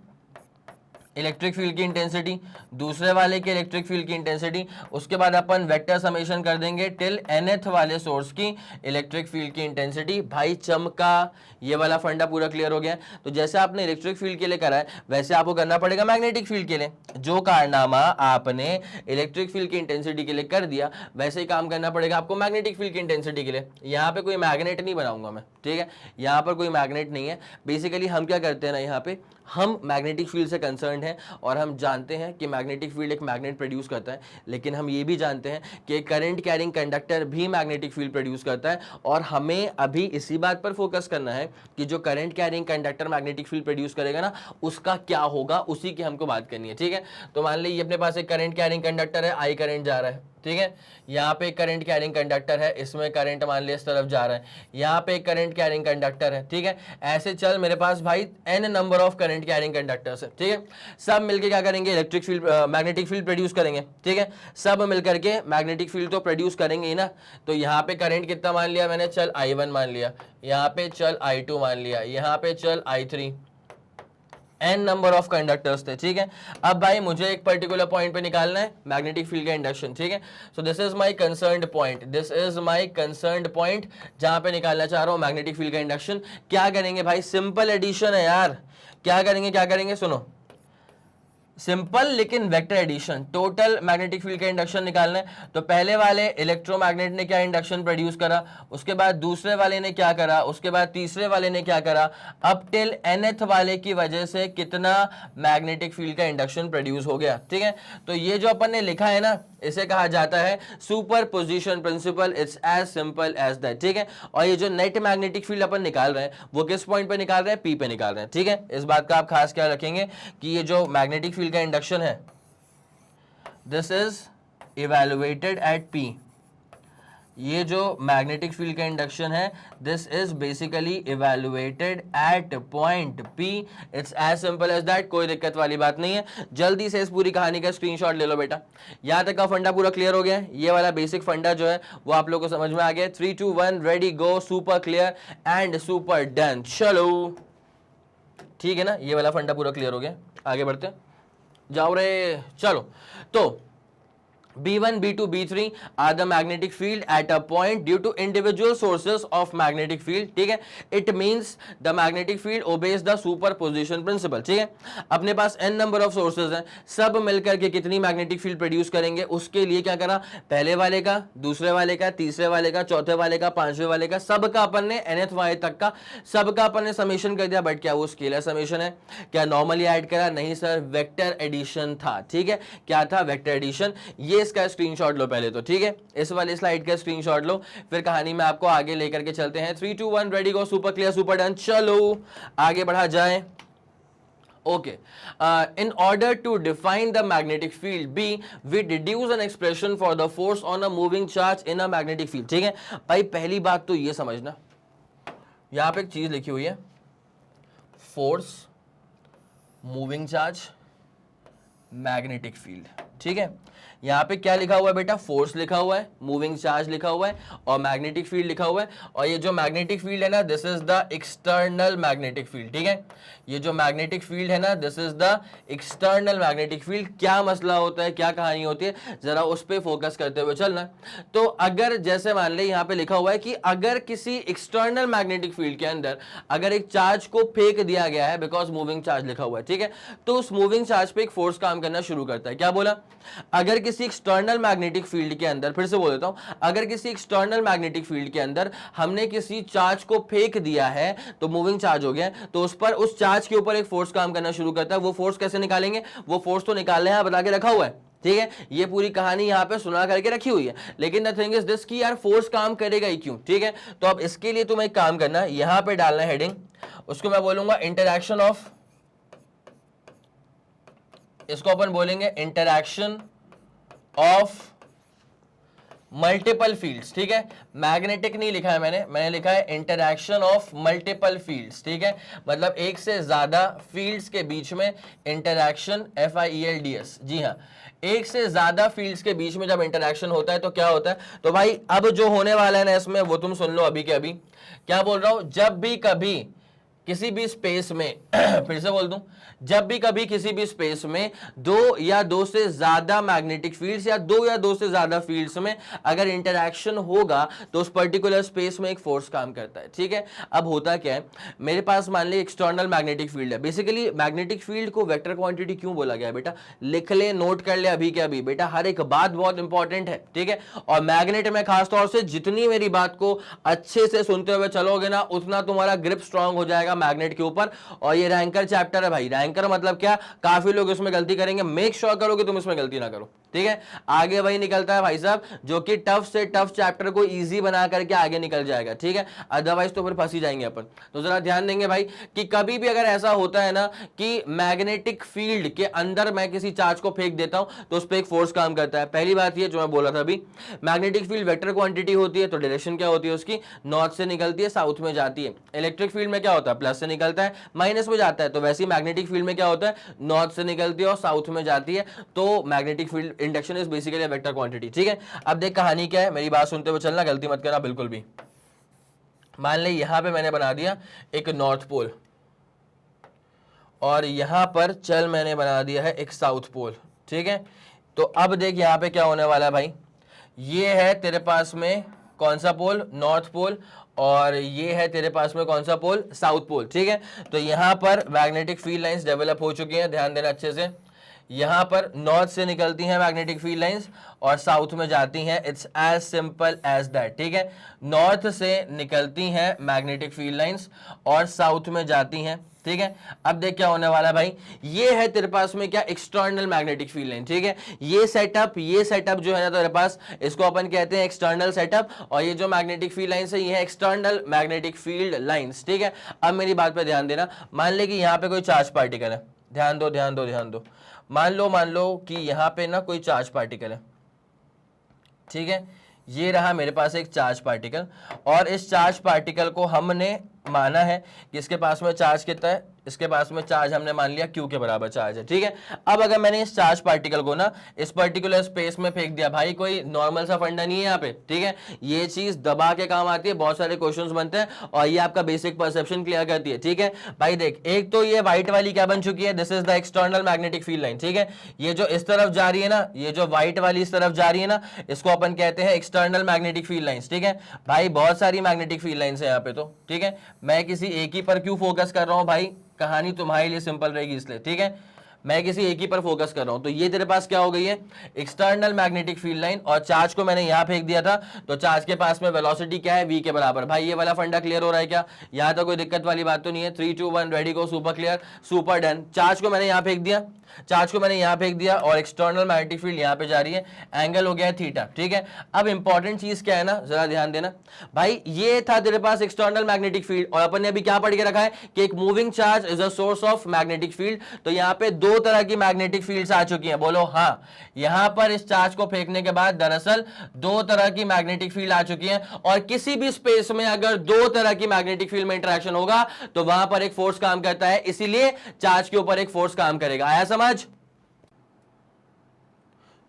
इलेक्ट्रिक फील्ड की इंटेंसिटी, दूसरे वाले के इलेक्ट्रिक फील्ड की इंटेंसिटी, उसके बाद अपन वेक्टर समेशन कर देंगे टिल nth वाले सोर्स की इलेक्ट्रिक फील्ड की इंटेंसिटी। भाई चमका, ये वाला फंडा पूरा क्लियर हो गया। तो जैसे आपने इलेक्ट्रिक फील्ड के लिए करा है वैसे आपको करना पड़ेगा मैग्नेटिक फील्ड के लिए। जो कारनामा आपने इलेक्ट्रिक फील्ड की इंटेंसिटी के लिए कर दिया वैसे ही काम करना पड़ेगा आपको मैग्नेटिक फील्ड की इंटेंसिटी के लिए। यहाँ पे कोई मैग्नेट नहीं बनाऊंगा मैं, ठीक है, यहाँ पर कोई मैग्नेट नहीं है। बेसिकली हम क्या करते हैं ना, यहाँ पे हम मैग्नेटिक फील्ड से कंसर्न हैं और हम जानते हैं कि मैग्नेटिक फील्ड एक मैग्नेट प्रोड्यूस करता है, लेकिन हम ये भी जानते हैं कि करंट कैरिंग कंडक्टर भी मैग्नेटिक फील्ड प्रोड्यूस करता है। और हमें अभी इसी बात पर फोकस करना है कि जो current carrying conductor magnetic field produce करेगा ना उसका क्या होगा, उसी की हमको बात करनी है, ठीक है। तो मान लीजिए अपने पास एक करंट कैरिंग कंडक्टर है, आई करंट जा रहा है, ठीक है। यहाँ पे करंट कैरिंग कंडक्टर है, इसमें करंट मान लिया इस तरफ जा रहा है, यहाँ पे करंट कैरिंग कंडक्टर है, ठीक है। ऐसे चल मेरे पास भाई n number of current carrying conductors है, ठीक है। सब मिलके क्या करेंगे, electric field magnetic field produce करेंगे, ठीक है। सब मिलकर के मैग्नेटिक फील्ड तो प्रोड्यूस करेंगे ही ना। तो यहाँ पे करंट कितना मान लिया मैंने, चल I1 मान लिया, यहाँ पे चल I2 मान लिया, यहाँ पे चल I3, n number of conductors थे, ठीक है। अब भाई मुझे एक पर्टिकुलर पॉइंट पे निकालना है मैग्नेटिक फील्ड का इंडक्शन, ठीक है। So this is my concerned point, this is my concerned point जहां पे निकालना चाह रहा हूं मैग्नेटिक फील्ड का इंडक्शन। क्या करेंगे भाई, सिंपल एडिशन है यार। क्या करेंगे, क्या करेंगे, सुनो, सिंपल लेकिन vector addition. Total magnetic field का इंडक्शन निकालना है तो पहले वाले इलेक्ट्रोमैग्नेट ने क्या इंडक्शन प्रोड्यूस करा, उसके बाद दूसरे वाले ने क्या करा, उसके बाद तीसरे वाले ने क्या करा, अप टिल nth वाले की वजह से कितना मैग्नेटिक फील्ड का इंडक्शन प्रोड्यूस हो गया, ठीक है। तो ये जो अपन ने लिखा है ना इसे कहा जाता है superposition principle. It's as simple as that, ठीक है। और ये जो नेट मैग्नेटिक फील्ड अपन निकाल रहे हैं वो किस पॉइंट पे निकाल रहे हैं, P पे निकाल रहे हैं, ठीक है। इस बात का आप खास ख्याल रखेंगे कि ये जो मैग्नेटिक फील्ड का इंडक्शन है this is evaluated at P। ये जो मैग्नेटिक फील्ड का इंडक्शन है this is basically evaluated at point P। It's as simple as that, कोई दिक्कत वाली बात नहीं है। जल्दी से इस पूरी कहानी का स्क्रीनशॉट ले लो बेटा। यहां तक का फंडा पूरा क्लियर हो गया है, ये वाला बेसिक फंडा जो है वो आप लोगों को समझ में आ गया। 3 2 1 ready go, super clear and super done. चलो ठीक है ना, ये वाला फंडा पूरा क्लियर हो गया, आगे बढ़ते हैं, जाओ रे। चलो तो B1, B2, B3 are the magnetic field at a point due to individual sources of magnetic field, ठीक है। It means the magnetic field obeys the superposition principle, ठीक है। अपने पास n number of sources हैं, सब मिलकर के कितनी magnetic field produce करेंगे, उसके लिए क्या करा, पहले वाले का, दूसरे वाले का, तीसरे वाले का, चौथे वाले का, पांचवें वाले का, सबका अपन ने nth वाले तक का सबका अपन ने समेशन कर दिया। बट क्या वो स्केलर समेशन है, क्या नॉर्मली ऐड करा, नहीं सर, वेक्टर एडिशन था, ठीक है। क्या था, वेक्टर एडिशन। ये इसका स्क्रीनशॉट लो पहले तो, ठीक है। इस वाले स्लाइड का स्क्रीनशॉट लो, फिर कहानी में आपको आगे लेकर के चलते हैं। 3 2 1 ready go, super clear, super done. चलो आगे बढ़ा जाए। Okay, in order to define the magnetic field B, we deduce an expression for the force on a moving charge in a magnetic field, ठीक है भाई। पहली बात तो ये समझना, यहां पे एक चीज लिखी हुई है, force, moving charge, magnetic field, ठीक है। यहाँ पे क्या लिखा हुआ है बेटा, फोर्स लिखा हुआ है, मूविंग चार्ज लिखा हुआ है और मैग्नेटिक फील्ड लिखा हुआ है। और ये जो मैग्नेटिक फील्ड है ना this is the external magnetic field, ठीक है। ये जो मैग्नेटिक फील्ड है ना this is the external magnetic field. क्या मसला होता है, क्या कहानी होती है, जरा उस पर फोकस करते हुए चलना। तो अगर जैसे मान ले यहाँ पे लिखा हुआ है कि अगर किसी एक्सटर्नल मैग्नेटिक फील्ड के अंदर अगर एक चार्ज को फेंक दिया गया है, बिकॉज मूविंग चार्ज लिखा हुआ है, ठीक है, तो उस मूविंग चार्ज पे एक फोर्स काम करना शुरू करता है। क्या बोला, अगर किसी एक्सटर्नल मैग्नेटिक फील्ड के अंदर, फिर से बोल देता हूं, अगर किसी एक्सटर्नल मैग्नेटिक फील्ड के अंदर हमने किसी चार्ज को फेंक दिया है तो मूविंग चार्ज हो गया, तो उस पर, उस चार्ज के ऊपर एक फोर्स काम करना शुरू करता है। वो फोर्स कैसे निकालेंगे, वो फोर्स तो निकालने हैं, बता के रखा हुआ है, ठीक है। ये पूरी कहानी यहाँ पे सुना करके रखी हुई है, लेकिन द थिंग इज दिस कि यार फोर्स काम करेगा ही क्यों, ठीक है। तो अब इसके लिए तुम्हें एक काम करना है, यहां पे डालना है हेडिंग, उसको मैं बोलूंगा इंटरैक्शन ऑफ इसको अपन बोलेंगे इंटरैक्शन ऑफ मल्टीपल फील्ड्स, ठीक है। मैग्नेटिक नहीं लिखा है मैंने लिखा है इंटरैक्शन ऑफ मल्टीपल फील्ड्स, ठीक है। मतलब एक से ज्यादा फील्ड्स के बीच में इंटरैक्शन, FIELDS, जी हाँ, एक से ज्यादा फील्ड्स के बीच में जब इंटरैक्शन होता है तो क्या होता है। तो भाई अब जो होने वाला है ना इसमें, वो तुम सुन लो अभी के अभी। क्या बोल रहा हूं, जब भी कभी किसी भी स्पेस में फिर से बोल दूं, जब भी कभी किसी भी स्पेस में दो या दो से ज्यादा मैग्नेटिक फील्ड्स या दो या दो से ज्यादा फील्ड्स में अगर इंटरैक्शन होगा तो उस पर्टिकुलर स्पेस में एक फोर्स काम करता है, ठीक है। अब होता क्या है, मेरे पास मान ली एक्सटर्नल मैग्नेटिक फील्ड है। बेसिकली मैग्नेटिक फील्ड को वेक्टर क्वांटिटी क्यों बोला गया बेटा, लिख ले, नोट कर ले अभी के अभी बेटा, हर एक बात बहुत इंपॉर्टेंट है, ठीक है। और मैग्नेट में खासतौर से जितनी मेरी बात को अच्छे से सुनते हुए चलोगे ना, उतना तुम्हारा ग्रिप स्ट्रांग हो जाएगा मैग्नेट के ऊपर। और ये रैंकर चैप्टर है भाई, रैंकर मतलब क्या, काफी लोग इसमें गलती करेंगे, मेक श्योर करो कि तुम इसमें गलती ना करो, ठीक है। आगे वही निकलता है भाई साहब जो कि टफ से टफ चैप्टर को इजी बना करके आगे निकल जाएगा, ठीक है। अदरवाइज तो फिर फंसी जाएंगे अपन। तो जरा ध्यान देंगे भाई कि कभी भी अगर ऐसा होता है ना कि मैग्नेटिक फील्ड के अंदर मैं किसी चार्ज को फेंक देता हूं तो उस पर एक फोर्स काम करता है। पहली बात ये जो मैं बोला था अभी, मैग्नेटिक फील्ड वेक्टर क्वांटिटी होती है तो डायरेक्शन क्या होती है उसकी, नॉर्थ से निकलती है साउथ में जाती है। इलेक्ट्रिक फील्ड में क्या होता है, प्लस से निकलता है माइनस में जाता है। तो वैसे ही मैग्नेटिक फील्ड में क्या होता है, नॉर्थ से निकलती है और साउथ में जाती है। तो magnetic field induction is basically vector quantity, ठीक है। अब देख कहानी क्या है, मेरी बात सुनते हुए चलना, गलती मत करना बिल्कुल भी। मान ले यहां पे मैंने बना दिया एक नॉर्थ पोल और यहां पर चल मैंने बना दिया है एक साउथ पोल, ठीक है। तो अब देख यहां पे क्या होने वाला है भाई, ये है तेरे पास में कौन सा पोल, नॉर्थ पोल, और ये है तेरे पास में कौन सा पोल, साउथ पोल, ठीक है। तो यहां पर मैग्नेटिक फील्ड लाइंस डेवलप हो चुकी हैं, ध्यान देना अच्छे से। यहां पर नॉर्थ से निकलती हैं मैग्नेटिक फील्ड लाइंस और साउथ में जाती हैं, it's as simple as that, ठीक है। नॉर्थ से निकलती हैं मैग्नेटिक फील्ड लाइंस और साउथ में जाती हैं, ठीक है। अब देख क्या होने वाला है भाई, ये है तेरे पास में क्या, एक्सटर्नल मैग्नेटिक फील्ड लाइन, ठीक है। ये सेटअप जो है ना तेरे पास, इसको अपन कहते हैं एक्सटर्नल सेटअप। और ये जो मैग्नेटिक फील्ड लाइंस है ये है एक्सटर्नल मैग्नेटिक फील्ड लाइंस, ठीक है। अब मेरी बात पे ध्यान देना, मान ले कि यहाँ पे कोई चार्ज पार्टिकल है, ध्यान दो ध्यान दो ध्यान दो। मान लो कि यहाँ पे ना कोई चार्ज पार्टिकल है, ठीक है। ये रहा मेरे पास एक चार्ज पार्टिकल और इस चार्ज पार्टिकल को हमने माना है कि इसके पास में चार्ज कितना है, इसके पास में चार्ज हमने मान लिया Q के बराबर चार्ज है, ठीक है। अब अगर मैंने इस चार्ज पार्टिकल को ना इस पर्टिकुलर स्पेस में फेंक दिया, भाई कोई नॉर्मल सा फंडा नहीं है यहाँ पे, ठीक है। ये चीज दबा के काम आती है, बहुत सारे क्वेश्चंस बनते हैं और ये आपका बेसिक परसेप्शन क्लियर करती है, ठीक है। भाई देख, एक तो ये व्हाइट वाली क्या बन चुकी है, this is the external magnetic field line, ठीक है। ये जो इस तरफ जा रही है ना, ये जो व्हाइट वाली इस तरफ जा रही है ना, इसको अपन कहते हैं एक्सटर्नल मैग्नेटिक फील्ड लाइंस, ठीक है। भाई बहुत सारी मैग्नेटिक फील्ड लाइंस है यहाँ पे तो, ठीक है। मैं किसी एक ही पर क्यों फोकस कर रहा हूँ भाई, कहानी तुम्हारे लिए सिंपल रहेगी इसलिए, ठीक है। मैं किसी एक ही पर फोकस कर रहा हूं। तो ये तेरे पास क्या हो गई है, एक्सटर्नल मैग्नेटिक फील्ड लाइन, और चार्ज को मैंने यहां फेंक दिया था तो चार्ज के पास में वेलोसिटी क्या है, v के बराबर। भाई ये वाला फंडा क्लियर हो रहा है क्या, यहां तो कोई दिक्कत वाली बात तो नहीं है। 3 2 1 ready go, super clear, super done. Charge को मैंने यहां फेंक दिया, और एक्सटर्नल मैग्नेटिक फील्ड यहां पे जा रही है, एंगल हो गया थीटा, ठीक है। अब इंपॉर्टेंट चीज क्या है ना, जरा ध्यान देना भाई, ये था तेरे पास एक्सटर्नल मैग्नेटिक फील्ड और अपन ने अभी क्या पढ़ के रखा है कि एक moving charge is a source of magnetic field. तो यहां पे दो तरह की मैग्नेटिक फील्ड्स आ चुकी हैं, बोलो हाँ। यहां पर इस चार्ज को फेंकने के बाद दरअसल दो तरह की मैग्नेटिक फील्ड आ चुकी हैं, और किसी भी स्पेस में अगर दो तरह की मैग्नेटिक फील्ड में इंटरेक्शन होगा तो वहां पर एक फोर्स काम करता है, इसीलिए चार्ज के ऊपर एक फोर्स काम करेगा। आया समझ?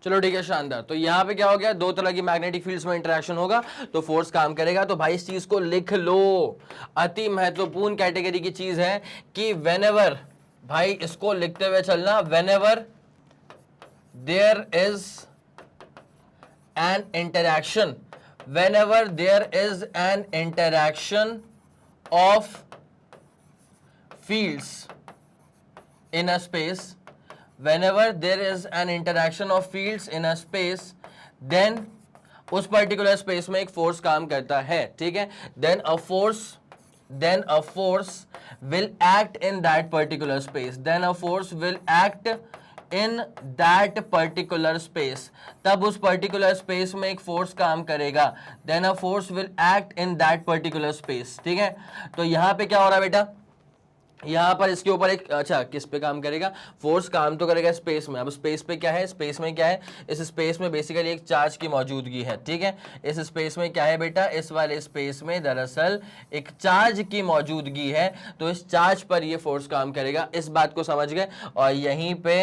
चलो ठीक है, शानदार। तो यहां पे क्या हो गया, दो तरह की मैग्नेटिक फील्ड्स में इंटरेक्शन होगा तो फोर्स काम करेगा। तो भाई इस चीज को लिख लो, अति महत्वपूर्ण कैटेगरी की चीज है कि व्हेनेवर, भाई इसको लिखते हुए चलना, whenever there is an interaction, whenever there is an interaction of fields in a space, whenever there is an interaction of fields in a space, then उस पर्टिकुलर स्पेस में एक फोर्स काम करता है, ठीक है। then a force will act in that particular space, then a force will act in that particular space, तब उस पर्टिकुलर स्पेस में एक फोर्स काम करेगा, then a force will act in that particular space, ठीक है। तो यहां पे क्या हो रहा है बेटा, यहां पर इसके ऊपर एक, अच्छा किस पे काम करेगा, फोर्स काम तो करेगा स्पेस में। अब स्पेस पे क्या है, स्पेस में क्या है, इस स्पेस में बेसिकली एक चार्ज की मौजूदगी है, ठीक है। इस स्पेस में क्या है बेटा, इस वाले स्पेस में दरअसल एक चार्ज की मौजूदगी है, तो इस चार्ज पर ये फोर्स काम करेगा। इस बात को समझ गए, और यहीं पे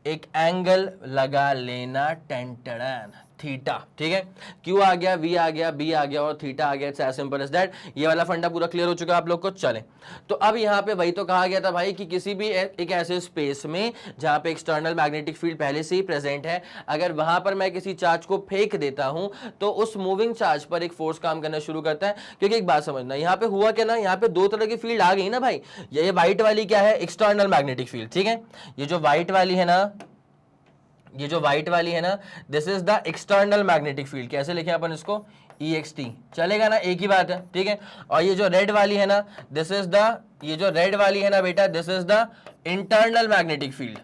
एक एंगल लगा लेना, टेंटड़न थीटा, ठीक है। क्यू आ गया, वी आ गया, बी आ गया और थीटा आ गया। It's as simple as that. ये वाला फंडा पूरा क्लियर हो चुका है आप लोग को। चलें, तो अब यहाँ पे वही तो कहा गया था भाई कि किसी भी एक ऐसे स्पेस में जहां पे एक्सटर्नल मैग्नेटिक फील्ड पहले से ही प्रेजेंट है, अगर वहां पर मैं किसी चार्ज को फेंक देता हूं तो उस मूविंग चार्ज पर एक फोर्स काम करना शुरू करता है। क्योंकि एक बात समझना, यहाँ पे हुआ क्या ना, यहाँ पे दो तरह की फील्ड आ गई ना भाई। ये व्हाइट वाली क्या है, एक्सटर्नल मैग्नेटिक फील्ड, ठीक है। ये जो व्हाइट वाली है ना, ये जो व्हाइट वाली है ना, this is the external magnetic field. कैसे लिखें अपन इसको, EXT, चलेगा ना, एक ही बात है, ठीक है। और ये जो रेड वाली है ना, दिस इज द, ये जो रेड वाली है ना बेटा, this is the internal magnetic field.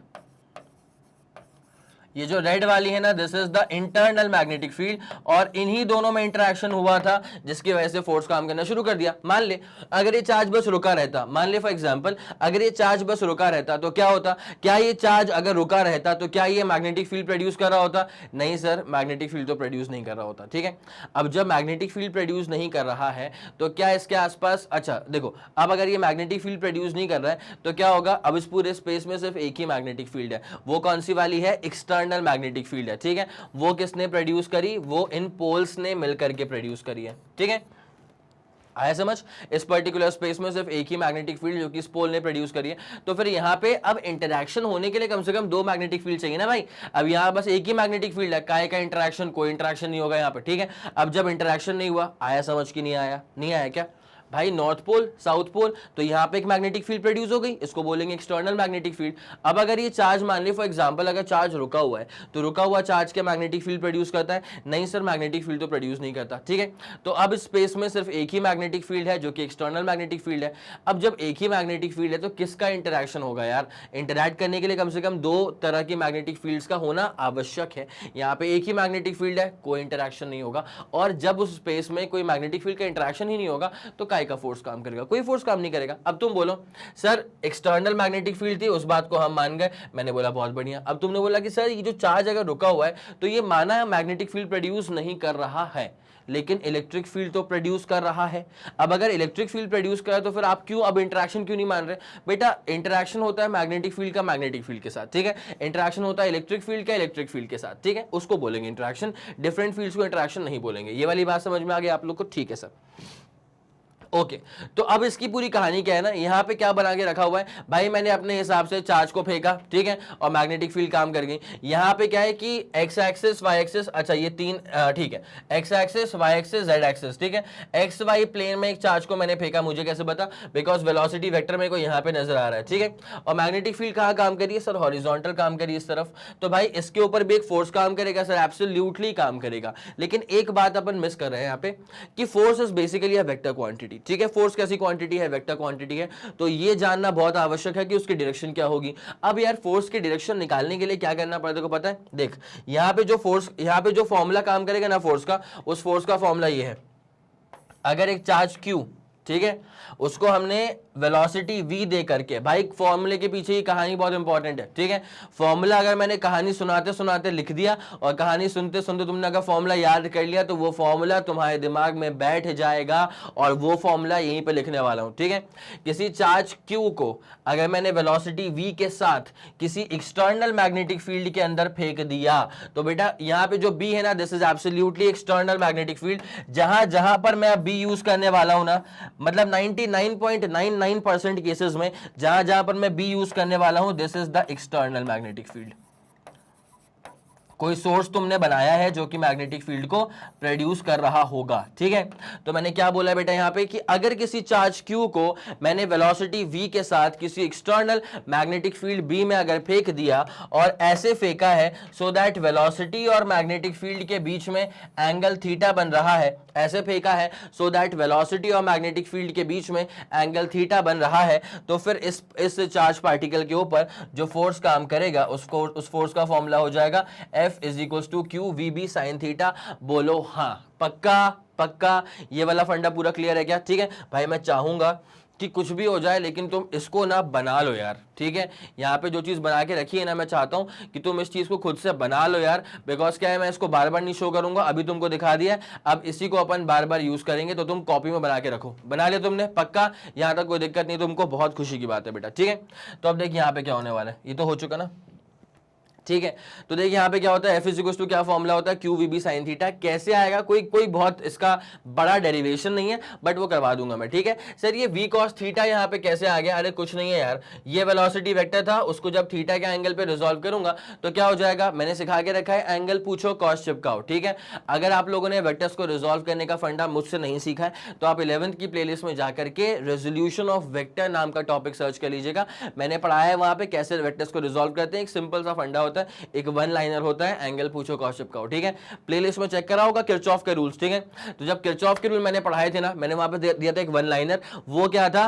ये जो रेड वाली है ना, this is the internal magnetic field, और इन्हीं दोनों में इंटरेक्शन हुआ था जिसकी वजह से फोर्स काम करना शुरू कर दिया। मान ले अगर ये चार्ज बस रुका रहता, मान ले फॉर एग्जांपल अगर ये चार्ज बस रुका रहता तो क्या होता, क्या ये चार्ज अगर रुका रहता तो क्या ये मैग्नेटिक फील्ड प्रोड्यूस कर रहा होता? नहीं सर, मैग्नेटिक फील्ड तो प्रोड्यूस नहीं कर रहा होता, ठीक है। अब जब मैग्नेटिक फील्ड प्रोड्यूस नहीं कर रहा है तो क्या इसके आसपास, अच्छा देखो, अब अगर ये मैग्नेटिक फील्ड प्रोड्यूस नहीं कर रहा है तो क्या होगा, अब इस पूरे स्पेस में सिर्फ एक ही मैग्नेटिक फील्ड है। वो कौन सी वाली है, एक्सटर्नल मैग्नेटिक फील्ड है, ठीक है। वो किसने प्रोड्यूस करी, वो इन पोल्स ने मिलकर के प्रोड्यूस करी है, ठीक है। आया समझ, इस पर्टिकुलर स्पेस में सिर्फ एक ही मैग्नेटिक फील्ड जो कि इस पोल ने प्रोड्यूस करी है। तो फिर यहाँ पे अब इंटरैक्शन होने के लिए कम से कम दो मैग्नेटिक फील्ड चाहिए ना भाई। अब यहाँ बस एक ही मैग्नेटिक फील्ड है, काय का इंटरैक्शन, कोई इंटरैक्शन नहीं होगा यहाँ पे, ठीक है। अब जब इंटरैक्शन नहीं हुआ, आया समझ कि नहीं आया, नहीं आया क्या भाई, नॉर्थ पोल साउथ पोल, तो यहाँ पे एक मैग्नेटिक फील्ड प्रोड्यूस हो गई, इसको बोलेंगे एक्सटर्नल मैग्नेटिक फील्ड। अब अगर ये चार्ज मान ली फॉर एग्जांपल अगर चार्ज रुका हुआ है तो रुका हुआ चार्ज के मैग्नेटिक फील्ड प्रोड्यूस करता है? नहीं सर, मैग्नेटिक फील्ड तो प्रोड्यूस नहीं करता, ठीक है। तो अब स्पेस में सिर्फ एक ही मैग्नेटिक फील्ड है जो कि एक्सटर्नल मैग्नेटिक फील्ड है। अब जब एक ही मैग्नेटिक फील्ड है तो किसका इंटरैक्शन होगा यार, इंटरैक्ट करने के लिए कम से कम दो तरह की मैग्नेटिक फील्ड्स का होना आवश्यक है। यहाँ पे एक ही मैग्नेटिक फील्ड है, कोई इंटरैक्शन नहीं होगा, और जब उस स्पेस में कोई मैग्नेटिक फील्ड का इंटरैक्शन ही नहीं होगा तो काय का फोर्स काम करेगा, कोई फोर्स काम नहीं करेगा। अब तुम बोलो सर एक्सटर्नल मैग्नेटिक फील्ड थी, उस बात को हम मान गए, मैंने बोला बहुत बढ़िया। अब तुमने बोला कि सर ये जो चार्ज अगर रुका हुआ है तो ये माना है मैग्नेटिक फील्ड प्रोड्यूस नहीं कर रहा है, लेकिन इलेक्ट्रिक फील्ड तो प्रोड्यूस कर रहा है। अब अगर इलेक्ट्रिक फील्ड प्रोड्यूस कर रहा है तो फिर आप क्यों अब इंटरैक्शन क्यों नहीं मान रहे? बेटा इंटरैक्शन होता है मैग्नेटिक फील्ड का मैग्नेटिक फील्ड के साथ, ठीक है। इंटरैक्शन होता है इलेक्ट्रिक फील्ड का इलेक्ट्रिक फील्ड के साथ, ठीक है, उसको बोलेंगे इंटरैक्शन। डिफरेंट फील्ड्स को इंटरैक्शन नहीं बोलेंगे। ये वाली बात समझ में आ गई आप लोग को? ठीक है सर, ओके तो अब इसकी पूरी कहानी क्या है ना, यहाँ पे क्या बना के रखा हुआ है भाई, मैंने अपने हिसाब से चार्ज को फेंका, ठीक है, और मैग्नेटिक फील्ड काम कर गई। यहाँ पे क्या है कि एक्स एक्सिस वाई एक्सिस, अच्छा ये तीन, ठीक है, X axis Y axis Z axis, ठीक है। एक्स वाई प्लेन में एक चार्ज को मैंने फेंका, मुझे कैसे पता? बिकॉज वेलोसिटी वेक्टर मेरे को यहाँ पे नजर आ रहा है, ठीक है। और मैग्नेटिक फील्ड कहाँ काम करिए सर? हॉरिजॉन्टल काम करिए इस तरफ, तो भाई इसके ऊपर भी एक फोर्स काम करेगा सर, एब्सोल्युटली काम करेगा। लेकिन एक बात अपन मिस कर रहे हैं यहाँ पे कि force is basically a vector quantity, ठीक है। फोर्स कैसी क्वांटिटी है? वेक्टर क्वांटिटी है। तो ये जानना बहुत आवश्यक है कि उसकी डायरेक्शन क्या होगी। अब यार फोर्स की डायरेक्शन निकालने के लिए क्या करना पड़ेगा, को पता है? देख यहाँ पे जो फोर्स, यहाँ पे जो फॉर्मूला काम करेगा ना फोर्स का, उस फोर्स का फॉर्मूला ये है, अगर एक चार्ज Q, ठीक है, उसको हमने वेलोसिटी v दे करके, भाई फॉर्मूले के पीछे ही कहानी बहुत इंपॉर्टेंट है, ठीक है। फॉर्मूला अगर मैंने कहानी सुनाते सुनाते लिख दिया और कहानी सुनते सुनते तुमने अगर फॉर्मूला याद कर लिया तो वो फॉर्मूला तुम्हारे दिमाग में बैठ जाएगा, और वो फॉर्मूला यहीं पे लिखने वाला हूं, ठीक है। किसी चार्ज Q को अगर मैंने वेलोसिटी v के साथ किसी एक्सटर्नल मैग्नेटिक फील्ड के अंदर फेंक दिया तो बेटा यहाँ पे जो b है ना, this is absolutely external magnetic field. जहां जहां पर मैं b यूज करने वाला हूं ना, मतलब 99.99% केसेस में जहां जहां पर मैं बी यूज करने वाला हूं, this is the external magnetic field. कोई सोर्स तुमने बनाया है जो कि मैग्नेटिक फील्ड को प्रोड्यूस कर रहा होगा, ठीक है। तो मैंने क्या बोला बेटा यहाँ पे कि अगर किसी चार्ज Q को मैंने वेलोसिटी v के साथ किसी एक्सटर्नल मैग्नेटिक फील्ड B में अगर फेंक दिया और ऐसे फेंका है सो दैट वेलोसिटी और मैग्नेटिक फील्ड के बीच में एंगल थीटा बन रहा है, ऐसे फेंका है सो दैट वेलोसिटी और मैग्नेटिक फील्ड के बीच में एंगल थीटा बन रहा है, तो फिर इस चार्ज पार्टिकल के ऊपर जो फोर्स काम करेगा उस फोर्स का फॉर्मूला हो जाएगा F is equal to Q we B sine theta. बोलो हाँ, पक्का? पक्का? ये वाला फंडा पूरा क्लियर है क्या? ठीक है भाई, मैं चाहूंगा कि कुछ भी हो जाए लेकिन तुम इसको ना बना लो यार, ठीक है। यहाँ पे जो चीज़ बना के रखी है ना, मैं चाहता हूँ कि तुम इस चीज़ को खुद से बना लो यार, बिकॉज क्या है, मैं इसको बार बार नहीं शो करूंगा, अभी तुमको दिखा दिया, अब इसी को अपन बार बार यूज करेंगे, तो तुम कॉपी में बना के रखो। बना लिया तुमने पक्का, यहाँ तक कोई दिक्कत नहीं, तुमको बहुत खुशी की बात है बेटा, ठीक है। तो अब देखिए यहाँ पे क्या होने वाला है, ये तो हो चुका ना, ठीक है। तो देखिए यहाँ पे क्या होता है, एफ इज इक्वल टू क्या फॉर्मूला होता है, Q we B sine theta. कैसे आएगा, कोई कोई बहुत इसका बड़ा डेरिवेशन नहीं है, बट वो करवा दूंगा मैं, ठीक है। सर ये वी कॉस थीटा यहाँ पे कैसे आ गया, अरे कुछ नहीं है यार, ये वेलोसिटी वेक्टर था, उसको जब थीटा के एंगल पे रिजॉल्व करूंगा तो क्या हो जाएगा, मैंने सिखा के रखा है, एंगल पूछो कॉस चिपकाओ, ठीक है। अगर आप लोगों ने वेक्टर्स को रिजॉल्व करने का फंडा मुझसे नहीं सीखा है तो आप 11th की प्लेलिस्ट में जाकर के रेजोल्यूशन ऑफ वेक्टर नाम का टॉपिक सर्च कर लीजिएगा, मैंने पढ़ाया है वहां पे कैसे वेक्टर्स को रिजॉल्व करते हैं। एक सिंपल सा फंडा होता है, एक वन लाइनर होता है, एंगल पूछो कॉस चिपकाओ, ठीक है। प्लेलिस्ट में चेक करा होगा किरचॉफ के रूल्स, ठीक है। तो जब किरचॉफ के रूल मैंने पढ़ाए थे ना, मैंने वहां पे दिया था एक वन लाइनर, वो क्या था,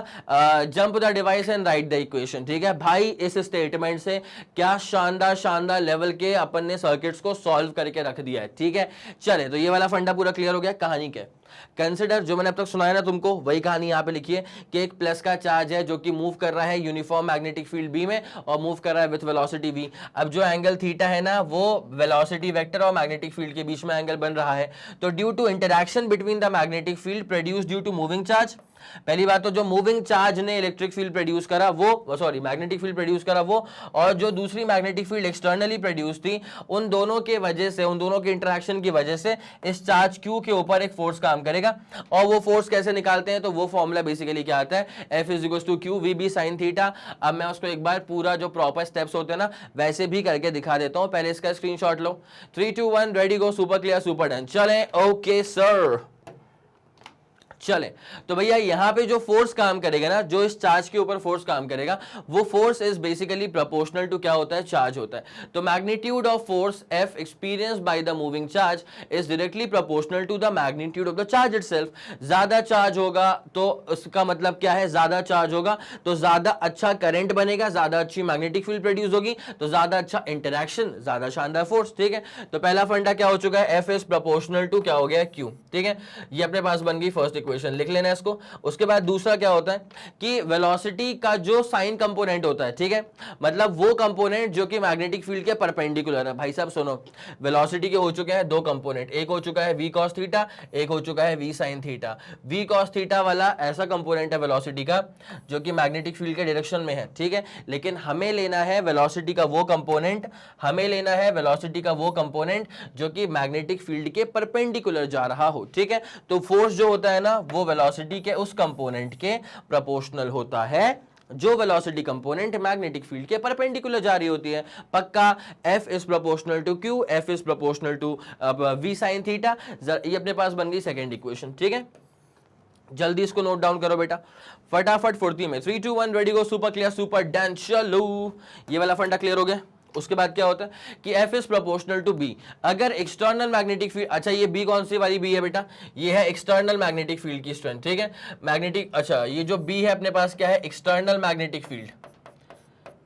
jump the device and right the equation, ठीक है। भाई इस स्टेटमेंट से क्या शानदार शानदार लेवल के अपन ने सर्किट्स को सॉल्व करके रख दिया है, ठीक है। चले, तो ये वाला फंडा पूरा क्लियर हो गया। कहानी क्या, कंसिडर, जो मैंने अब तक सुनाया ना तुमको, वही कहानी यहां पे लिखी है कि एक प्लस का चार्ज है जो कि मूव कर रहा है यूनिफॉर्म मैग्नेटिक फील्ड बी में और मूव कर रहा है विथ वेलोसिटी वी। अब जो एंगल थीटा है ना, वो वेलोसिटी वेक्टर और मैग्नेटिक फील्ड के बीच में एंगल बन रहा है। तो due to interaction between the magnetic field produce due to moving charge, पहली बात तो जो मूविंग चार्ज ने इलेक्ट्रिक फील्ड प्रोड्यूस करा वो, सॉरी मैग्नेटिक फील्ड प्रोड्यूस करा वो, और जो दूसरी मैग्नेटिक फील्ड एक्सटर्नली प्रोड्यूस थी, उन दोनों के वजह से, उन दोनों के इंटरेक्शन की वजह से इस चार्ज क्यू के ऊपर एक फोर्स काम करेगा। और वो फोर्स कैसे निकालते हैं, तो वो फॉर्मूला बेसिकली क्या आता है, F is equal to Q we B sine theta. अब मैं उसको एक बार पूरा जो प्रॉपर स्टेप्स होते हैं ना वैसे भी करके दिखा देता हूं, पहले इसका स्क्रीनशॉट लो। 3 2 1 ready go, super clear super done. चलें, ओके सर, चले। तो भैया यहां पे जो फोर्स काम करेगा ना, जो इस चार्ज के ऊपर फोर्स काम करेगा, वो force is basically proportional to क्या होता है, चार्ज होता है। तो magnitude of force F experienced by the moving charge is directly proportional to the magnitude of the charge itself. ज्यादा चार्ज होगा तो उसका मतलब क्या है, ज्यादा चार्ज होगा तो ज्यादा अच्छा करंट बनेगा, ज्यादा अच्छी मैग्नेटिक फील्ड प्रोड्यूस होगी, तो ज्यादा अच्छा इंटरैक्शन, ज्यादा शानदार फोर्स, ठीक है। तो पहला फंडा क्या हो चुका है, एफ इज प्रोपोर्शनल टू क्या हो गया, क्यू, ठीक है। ये अपने पास बन गई फर्स्ट इक्वेशन, लिख लेना इसको। उसके बाद दूसरा क्या होता है कि वेलोसिटी का जो साइन कंपोनेंट होता है, ठीक है, मतलब वो कंपोनेंट जो कि मैग्नेटिक फील्ड के परपेंडिकुलर है। भाई साहब सुनो, वेलोसिटी के हो चुके हैं दो कंपोनेंट, एक हो चुका है वी कॉस थीटा, एक हो चुका है V sine theta. V cos theta वाला ऐसा कंपोनेंट है वेलोसिटी का जो कि मैग्नेटिक फील्ड के डायरेक्शन में है, ठीक है। लेकिन हमें लेना है वेलोसिटी का वो कंपोनेंट, हमें लेना है वेलोसिटी का वो कंपोनेंट जो कि मैग्नेटिक फील्ड के परपेंडिकुलर जा रहा हो, ठीक है। तो फोर्स जो होता है ना, वो वेलोसिटी के उस कंपोनेंट के प्रोपोर्शनल होता है जो वेलोसिटी कंपोनेंट मैग्नेटिक फील्ड के परपेंडिकुलर जा रही होती है। पक्का, F is proportional to Q, F is proportional to V sin theta. ये अपने पास बन गई सेकंड इक्वेशन, ठीक है। जल्दी इसको नोट डाउन करो बेटा, फटाफट फुर्ती में। 3 2 1 ready go, super clear super done. चलो, ये वाला फंडा क्लियर हो गया। उसके बाद क्या होता है कि F is proportional to B। अगर एक्सटर्नल मैग्नेटिक फील्ड, अच्छा ये B कौन सी वाली B है बेटा, ये है एक्सटर्नल मैग्नेटिक फील्ड की स्ट्रेंथ, ठीक है। मैग्नेटिक, अच्छा ये जो B है अपने पास क्या है, external magnetic field.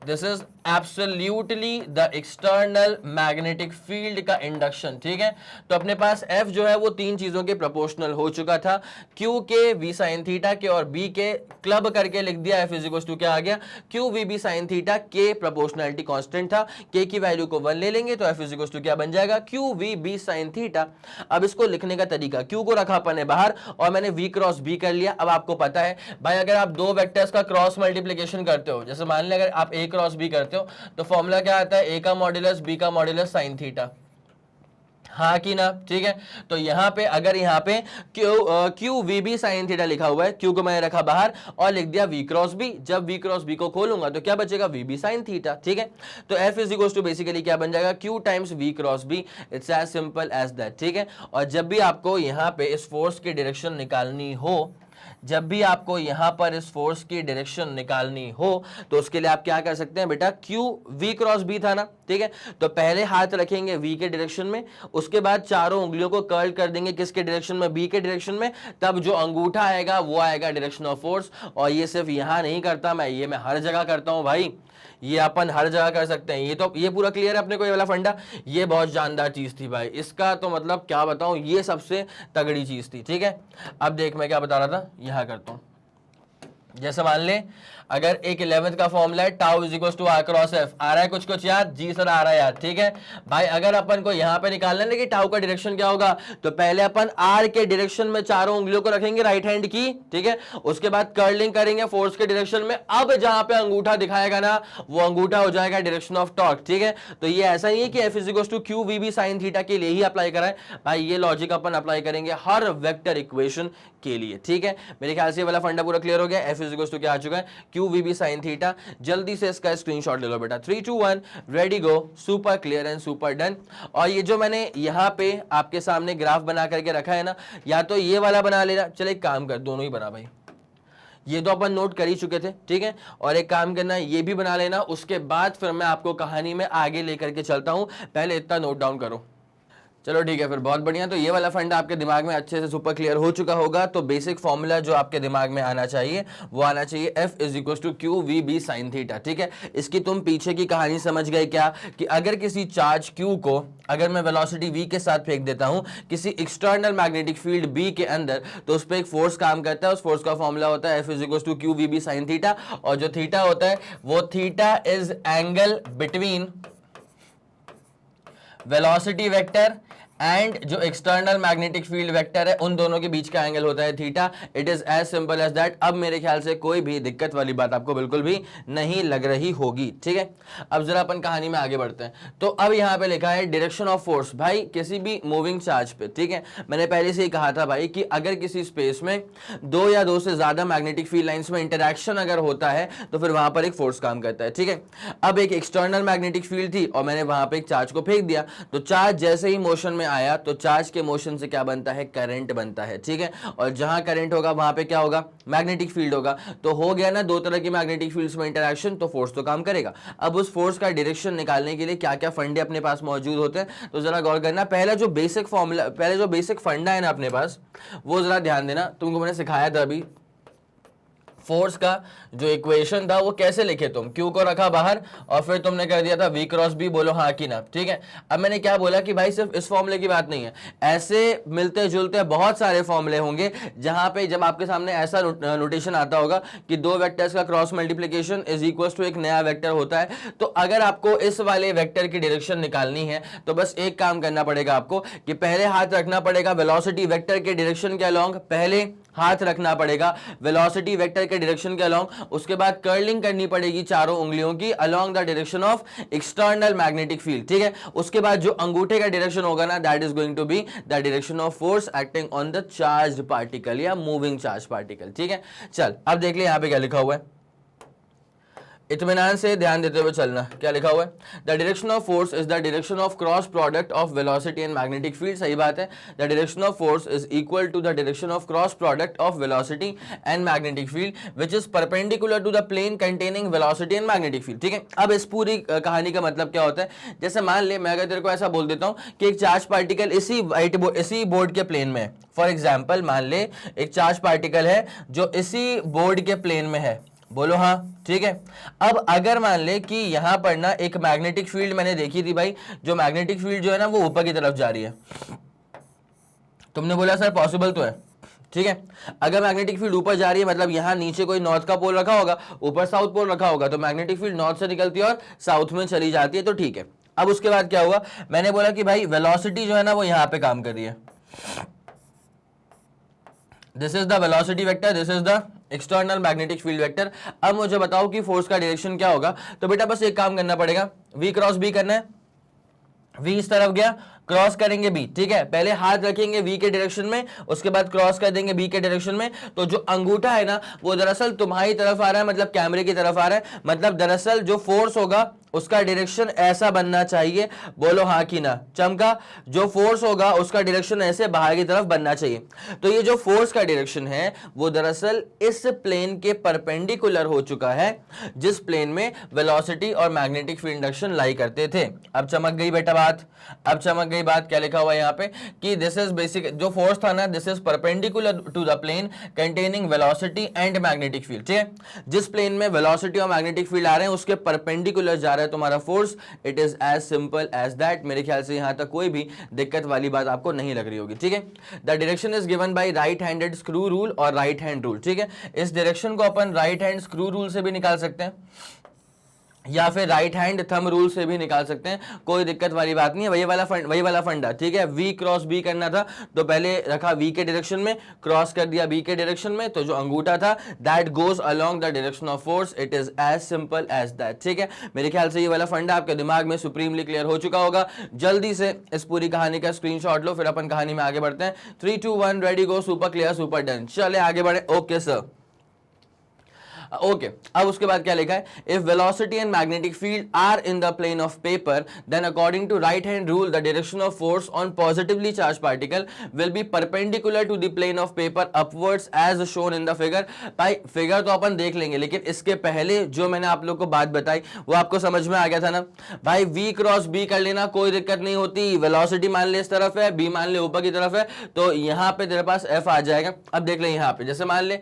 This is absolutely the external magnetic field का इंडक्शन, ठीक है। तो अपने पास F जो है वो तीन चीजों के प्रोपोर्शनल हो चुका था, Q के, V sin थीटा के और B के, क्लब करके लिख दिया F इज इक्वल टू क्या आ गया, Q V B sin theta के। प्रोपोर्शनलिटी कांस्टेंट था, K की वैल्यू को 1 ले लेंगे तो F इज इक्वल टू क्या बन जाएगा, Q V B sin theta. अब इसको लिखने का तरीका, Q को रखा अपन ने बाहर और मैंने V क्रॉस B कर लिया। अब आपको पता है भाई, अगर आप दो वेक्टर्स का क्रॉस मल्टीप्लीकेशन करते हो, जैसे मान लें अगर आप A क्रॉस B करते हो तो फॉर्मूला क्या आता है, A का मॉड्यूलस B का मॉड्यूलस साइन थीटा, हाँ कि ना, ठीक है। तो यहां पे अगर यहां पे q we B sine theta लिखा हुआ है, क्यू को मैंने रखा बाहर और लिख दिया वी क्रॉस बी। जब वी क्रॉस बी को खोलूंगा तो क्या बचेगा, वी बी साइन थीटा, ठीक है। तो F is equal to basically क्या बन जाएगा, q times v cross B. It's as simple as that, ठीक है। और जब भी आपको यहां पे इस फोर्स की डायरेक्शन निकालनी हो, जब भी आपको यहां पर इस फोर्स की डायरेक्शन निकालनी हो तो उसके लिए आप क्या कर सकते हैं बेटा, क्यू वी क्रॉस बी था ना, ठीक है। तो पहले हाथ रखेंगे वी के डायरेक्शन में, उसके बाद चारों उंगलियों को कर्ल कर देंगे किसके डायरेक्शन में, बी के डायरेक्शन में। तब जो अंगूठा आएगा वो आएगा डायरेक्शन ऑफ फोर्स। और ये सिर्फ यहां नहीं करता मैं, ये मैं हर जगह करता हूं भाई, ये अपन हर जगह कर सकते हैं। ये तो ये पूरा क्लियर है अपने को, ये वाला फंडा। ये बहुत जानदार चीज थी भाई, इसका तो मतलब क्या बताऊं, ये सबसे तगड़ी चीज थी, ठीक है। अब देख मैं क्या बता रहा था, यहां करता हूं, जैसे मान ले अगर एक 11th का फॉर्मूला है tau is equal to R cross F, आ रहा है कुछ कुछ याद? जी सर आ रहा है याद, ठीक है भाई। अगर अपन को यहाँ पे निकालना है कि टाउ का डायरेक्शन क्या होगा, तो पहले अपन आर के डायरेक्शन में चारों उंगलियों को रखेंगे राइट हैंड की, ठीक है। उसके बाद कर्लिंग करेंगे फोर्स के डायरेक्शन में। अब जहां पे अंगूठा दिखाएगा ना, वो अंगूठा हो जाएगा डायरेक्शन ऑफ टॉर्क, ठीक है। तो ये ऐसा ही है कि F is equal to Q we B sine theta के लिए ही अप्लाई करा है भाई। ये लॉजिक अपन अप्लाई करेंगे हर वेक्टर इक्वेशन के लिए, ठीक है। मेरे ख्याल से ये वाला फंडा पूरा क्लियर हो गया। एफ इज इक्वल टू क्या आ चुका है, Q we B sine theta. जल्दी से इसका स्क्रीनशॉट ले लो बेटा। 3 2 1 ready go. Super clear and super done. और ये जो मैंने यहाँ पे आपके सामने ग्राफ बना करके रखा है ना, या तो ये वाला बना लेना, चलो एक काम कर दोनों ही बना भाई, ये तो अपन नोट कर ही चुके थे, ठीक है। और एक काम करना, ये भी बना लेना, उसके बाद फिर मैं आपको कहानी में आगे लेकर के चलता हूं। पहले इतना नोट डाउन करो। चलो ठीक है, फिर बहुत बढ़िया। तो ये वाला फंडा आपके दिमाग में अच्छे से सुपर क्लियर हो चुका होगा। तो बेसिक फॉर्मूला जो आपके दिमाग में आना चाहिए वो आना चाहिए F is equal to Q we B sine theta, ठीक है। इसकी तुम पीछे की कहानी समझ गए क्या, कि अगर किसी चार्ज क्यू को अगर मैं वेलोसिटी v के साथ फेंक देता हूं किसी एक्सटर्नल मैग्नेटिक फील्ड b के अंदर, तो उस पर एक फोर्स काम करता है। उस फोर्स का फॉर्मूला होता है F is equal to Q we B sine theta. और जो थीटा होता है वो theta is angle between velocity vector and जो एक्सटर्नल मैग्नेटिक फील्ड वेक्टर है, उन दोनों के बीच का एंगल होता है theta. It is as simple as that. अब मेरे ख्याल से कोई भी दिक्कत वाली बात आपको बिल्कुल भी नहीं लग रही होगी, ठीक है। अब जरा अपन कहानी में आगे बढ़ते हैं। तो अब यहाँ पे लिखा है डायरेक्शन ऑफ फोर्स भाई किसी भी मूविंग चार्ज पे, ठीक है। मैंने पहले से ही कहा था भाई कि अगर किसी स्पेस में दो या दो से ज्यादा मैग्नेटिक फील्ड लाइंस में इंटरेक्शन अगर होता है तो फिर वहां पर एक फोर्स काम करता है, ठीक है। अब एक एक्सटर्नल मैग्नेटिक फील्ड थी और मैंने वहां पर एक चार्ज को फेंक दिया, तो चार्ज जैसे ही मोशन में आया तो चार्ज के मोशन से क्या बनता है, करंट बनता है, ठीक है। और जहां करंट होगा वहां पे क्या होगा, मैग्नेटिक फील्ड होगा। तो हो गया ना दो तरह की मैग्नेटिक फील्ड्स में इंटरेक्शन, तो फोर्स तो काम करेगा। अब उस फोर्स का डायरेक्शन निकालने के लिए क्या क्या फंडे अपने पास मौजूद होते हैं, तो जरा गौर करना। पहला जो बेसिक फॉर्मूला, पहले जो बेसिक फंडा है ना अपने पास, वो जरा ध्यान देना। तुमको मैंने सिखाया था अभी फोर्स का जो इक्वेशन था वो कैसे लिखे, तुम क्यू को रखा बाहर और फिर तुमने कर दिया था वी क्रॉस बी, बोलो हाँ कि ना, ठीक है। अब मैंने क्या बोला कि भाई सिर्फ इस फॉर्मूले की बात नहीं है, ऐसे मिलते जुलते बहुत सारे फॉर्मूले होंगे जहां पे जब आपके सामने ऐसा नोटेशन आता होगा कि दो वेक्टर्स का cross multiplication is equal to एक नया वेक्टर होता है। तो अगर आपको इस वाले वेक्टर की डायरेक्शन निकालनी है तो बस एक काम करना पड़ेगा आपको कि पहले हाथ रखना पड़ेगा वेलोसिटी वेक्टर के डायरेक्शन के अलोंग, पहले हाथ रखना पड़ेगा वेलोसिटी वेक्टर के डायरेक्शन के अलोंग। उसके बाद कर्लिंग करनी पड़ेगी चारों उंगलियों की along the direction of external magnetic field, ठीक है। उसके बाद जो अंगूठे का डायरेक्शन होगा ना, that is going to be the direction of force acting on the charged particle या मूविंग चार्ज पार्टिकल, ठीक है। चल अब देख ले यहां पे क्या लिखा हुआ है, इत्मीनान से ध्यान देते हुए चलना। क्या लिखा हुआ है, the direction of force is the direction of cross product of velocity and magnetic field. सही बात है, the direction of force is equal to the direction of cross product of velocity and magnetic field which is perpendicular to the plane containing velocity and magnetic field, ठीक है। अब इस पूरी कहानी का मतलब क्या होता है, जैसे मान ले मैं अगर तेरे को ऐसा बोल देता हूं कि एक चार्ज पार्टिकल इसी बोर्ड के प्लेन में है। फॉर एग्जाम्पल मान ले एक चार्ज पार्टिकल है जो इसी बोर्ड के प्लेन में है, बोलो हाँ, ठीक है। अब अगर मान ले कि यहां पर ना एक मैग्नेटिक फील्ड मैंने देखी थी भाई, जो मैग्नेटिक फील्ड जो है ना वो ऊपर की तरफ जा रही है। तुमने बोला सर पॉसिबल तो है, ठीक है। अगर मैग्नेटिक फील्ड ऊपर जा रही है मतलब यहां नीचे कोई नॉर्थ का पोल रखा होगा, ऊपर साउथ पोल रखा होगा, तो मैग्नेटिक फील्ड नॉर्थ से निकलती है और साउथ में चली जाती है, तो ठीक है। अब उसके बाद क्या हुआ, मैंने बोला कि भाई वेलोसिटी जो है ना वो यहां पे काम कर रही है। This is the velocity vector, this is the external magnetic field vector. अब मुझे बताओ कि फोर्स का डायरेक्शन क्या होगा, तो बेटा बस एक काम करना पड़ेगा, v क्रॉस b करना है। v इस तरफ गया, क्रॉस करेंगे b, ठीक है। पहले हाथ रखेंगे v के डायरेक्शन में, उसके बाद क्रॉस कर देंगे b के डायरेक्शन में। तो जो अंगूठा है ना वो दरअसल तुम्हारी तरफ आ रहा है, मतलब कैमरे की तरफ आ रहा है। मतलब दरअसल जो फोर्स होगा उसका डायरेक्शन ऐसा बनना चाहिए, बोलो हाँ कि ना। चमका, जो फोर्स होगा उसका डायरेक्शन ऐसे बाहर की तरफ बनना चाहिए। तो ये जो फोर्स का डायरेक्शन है वो दरअसल इस प्लेन के परपेंडिकुलर हो चुका है जिस प्लेन में वेलोसिटी और मैग्नेटिक फील्ड इंडक्शन लाई करते थे। अब चमक गई बेटा बात, अब चमक गई बात। क्या लिखा हुआ है यहाँ पे कि दिस इज बेसिक, जो फोर्स था ना this is perpendicular to the plane containing velocity and magnetic field, ठीक है। जिस प्लेन में वेलोसिटी और मैग्नेटिक फील्ड आ रहे हैं उसके परपेंडिकुलर जा रहा है है तुम्हारा force, it is as simple as that. मेरे ख्याल से यहां तक कोई भी दिक्कत वाली बात आपको नहीं लग रही होगी, ठीक है। The direction is given by right handed screw rule और राइट हैंड रूल, ठीक है। इस डायरेक्शन को अपन राइट हैंड स्क्रू रूल से भी निकाल सकते हैं या फिर राइट हैंड थंब रूल से भी निकाल सकते हैं, कोई दिक्कत वाली बात नहीं है। वही वाला फंडा, ठीक है। वी क्रॉस बी करना था तो पहले रखा वी के डायरेक्शन में, क्रॉस कर दिया बी के डायरेक्शन में, तो जो अंगूठा था that goes along the direction of force, it is as simple as that, ठीक है। मेरे ख्याल से ये वाला फंडा आपके दिमाग में सुप्रीमली क्लियर हो चुका होगा। जल्दी से इस पूरी कहानी का स्क्रीनशॉट लो, फिर अपन कहानी में आगे बढ़ते हैं। 3 2 1 ready go, super clear, super done. चले आगे बढ़े। ओके सर, ओके अब उसके बाद क्या लिखा है, if velocity and magnetic field are in the plane of paper then according to right hand rule the direction of force on positively charge particle will be perpendicular to the plane of paper upwards as shown in the figure. भाई figure तो अपन देख लेंगे, लेकिन इसके पहले जो मैंने आप लोग को बात बताई वो आपको समझ में आ गया था ना। भाई वी क्रॉस बी कर लेना, कोई दिक्कत नहीं होती। वेलोसिटी मान ले इस तरफ है, बी मान ले ऊपर की तरफ है, तो यहाँ पे तेरे पास एफ आ जाएगा। अब देख ले यहाँ पे, जैसे मान ले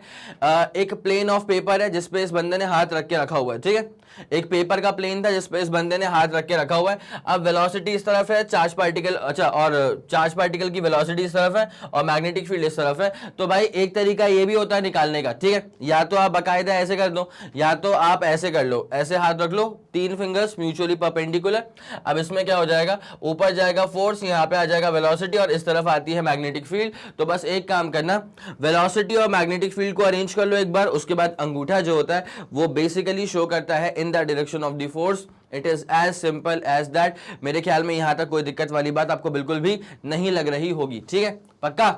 एक प्लेन ऑफ पेपर है जिसपे इस बंदे ने हाथ रख के रखा हुआ है, ठीक है। एक पेपर का प्लेन था जिसपे इस बंदे ने हाथ रख के रखा हुआ है। अब वेलोसिटी इस तरफ है, चार्ज पार्टिकल, अच्छा, और चार्ज पार्टिकल की वेलोसिटी इस तरफ है और मैग्नेटिक फील्ड इस तरफ है। तो भाई एक तरीका ये भी होता है निकालने का, ठीक है। या तो आप बाकायदा ऐसे कर दो, या तो आप ऐसे कर लो, ऐसे हाथ रख लो, 3 फिंगर्स म्यूचुअली परपेंडिकुलर। अब इसमें क्या हो जाएगा, ऊपर जाएगा फोर्स, यहाँ पे आ जाएगा वेलोसिटी और इस तरफ आती है मैग्नेटिक फील्ड। तो बस एक काम करना, वेलोसिटी और मैग्नेटिक फील्ड को अरेंज कर लो एक बार। उसके बाद अंगूठा जो होता है वो बेसिकली शो करता है in the direction of the force, it is as simple as that. मेरे ख्याल में यहां तक कोई दिक्कत वाली बात आपको बिल्कुल भी नहीं लग रही होगी, ठीक है, पक्का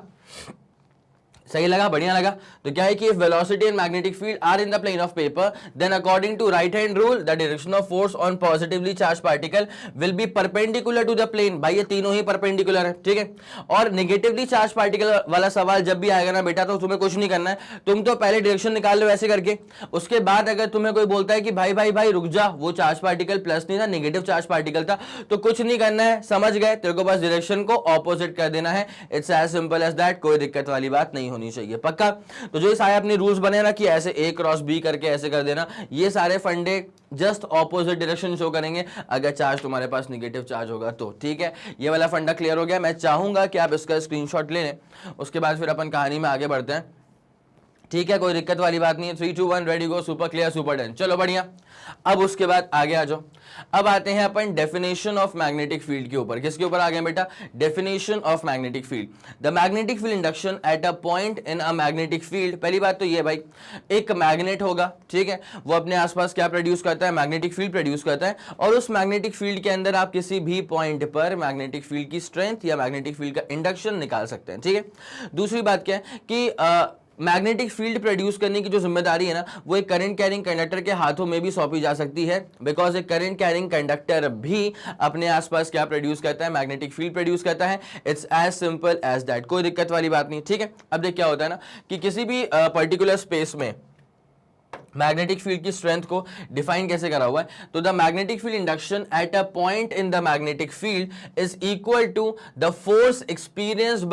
सही लगा, बढ़िया लगा। तो क्या है कि if velocity and magnetic field are in the plane of paper then according to right hand rule the direction of force on positively charge particle will be perpendicular to the plane. भाई ये तीनों ही perpendicular है, ठीक है। और negatively charge particle वाला सवाल जब भी आएगा ना बेटा, तो तुम्हें कुछ नहीं करना है, तुम तो पहले डायरेक्शन निकाल लो ऐसे करके। उसके बाद अगर तुम्हें कोई बोलता है कि भाई भाई भाई रुक जा, वो चार्ज पार्टिकल प्लस नहीं था, नेगेटिव चार्ज पार्टिकल था, तो कुछ नहीं करना है, समझ गए, तेरे को बस डायरेक्शन को ऑपोजिट कर देना है। It's as simple as that, कोई दिक्कत वाली बात नहीं होनी चाहिए, पक्का। तो जो सारे अपने रूल्स बने ना कि ऐसे ए क्रॉस बी करके ऐसे कर देना, ये सारे फंडे जस्ट ऑपोजिट डायरेक्शन शो करेंगे अगर चार्ज तुम्हारे पास नेगेटिव चार्ज होगा तो, ठीक है। ये वाला फंडा क्लियर हो गया। मैं चाहूंगा कि आप इसका स्क्रीनशॉट ले लें, उसके बाद फिर अपन कहानी में आगे बढ़ते हैं, ठीक है, कोई दिक्कत वाली बात नहीं है। 3 2 1 ready go, super clear, super done. चलो बढ़िया, अब उसके बाद आगे आ जाओ। अब आते हैं अपन डेफिनेशन ऑफ मैग्नेटिक फील्ड के ऊपर। किसके ऊपर आ गए बेटा, definition of magnetic field. The magnetic field induction at a point in a magnetic field. पहली बात तो ये भाई, एक मैग्नेट होगा, ठीक है, वो अपने आसपास क्या प्रोड्यूस करता है, मैग्नेटिक फील्ड प्रोड्यूस करता है, और उस मैग्नेटिक फील्ड के अंदर आप किसी भी पॉइंट पर मैग्नेटिक फील्ड की स्ट्रेंथ या मैग्नेटिक फील्ड का इंडक्शन निकाल सकते हैं, ठीक है। दूसरी बात क्या है कि मैग्नेटिक फील्ड प्रोड्यूस करने की जो जिम्मेदारी है ना, वो एक करंट कैरिंग कंडक्टर के हाथों में भी सौंपी जा सकती है, बिकॉज एक करंट कैरिंग कंडक्टर भी अपने आसपास क्या प्रोड्यूस करता है, मैग्नेटिक फील्ड प्रोड्यूस करता है। It's as simple as that, कोई दिक्कत वाली बात नहीं, ठीक है। अब देख क्या होता है ना कि किसी भी पर्टिकुलर स्पेस में मैग्नेटिक फील्ड की स्ट्रेंथ को डिफाइन कैसे करा हुआ है, तो the magnetic field induction at a point in the magnetic field is equal to the force experienced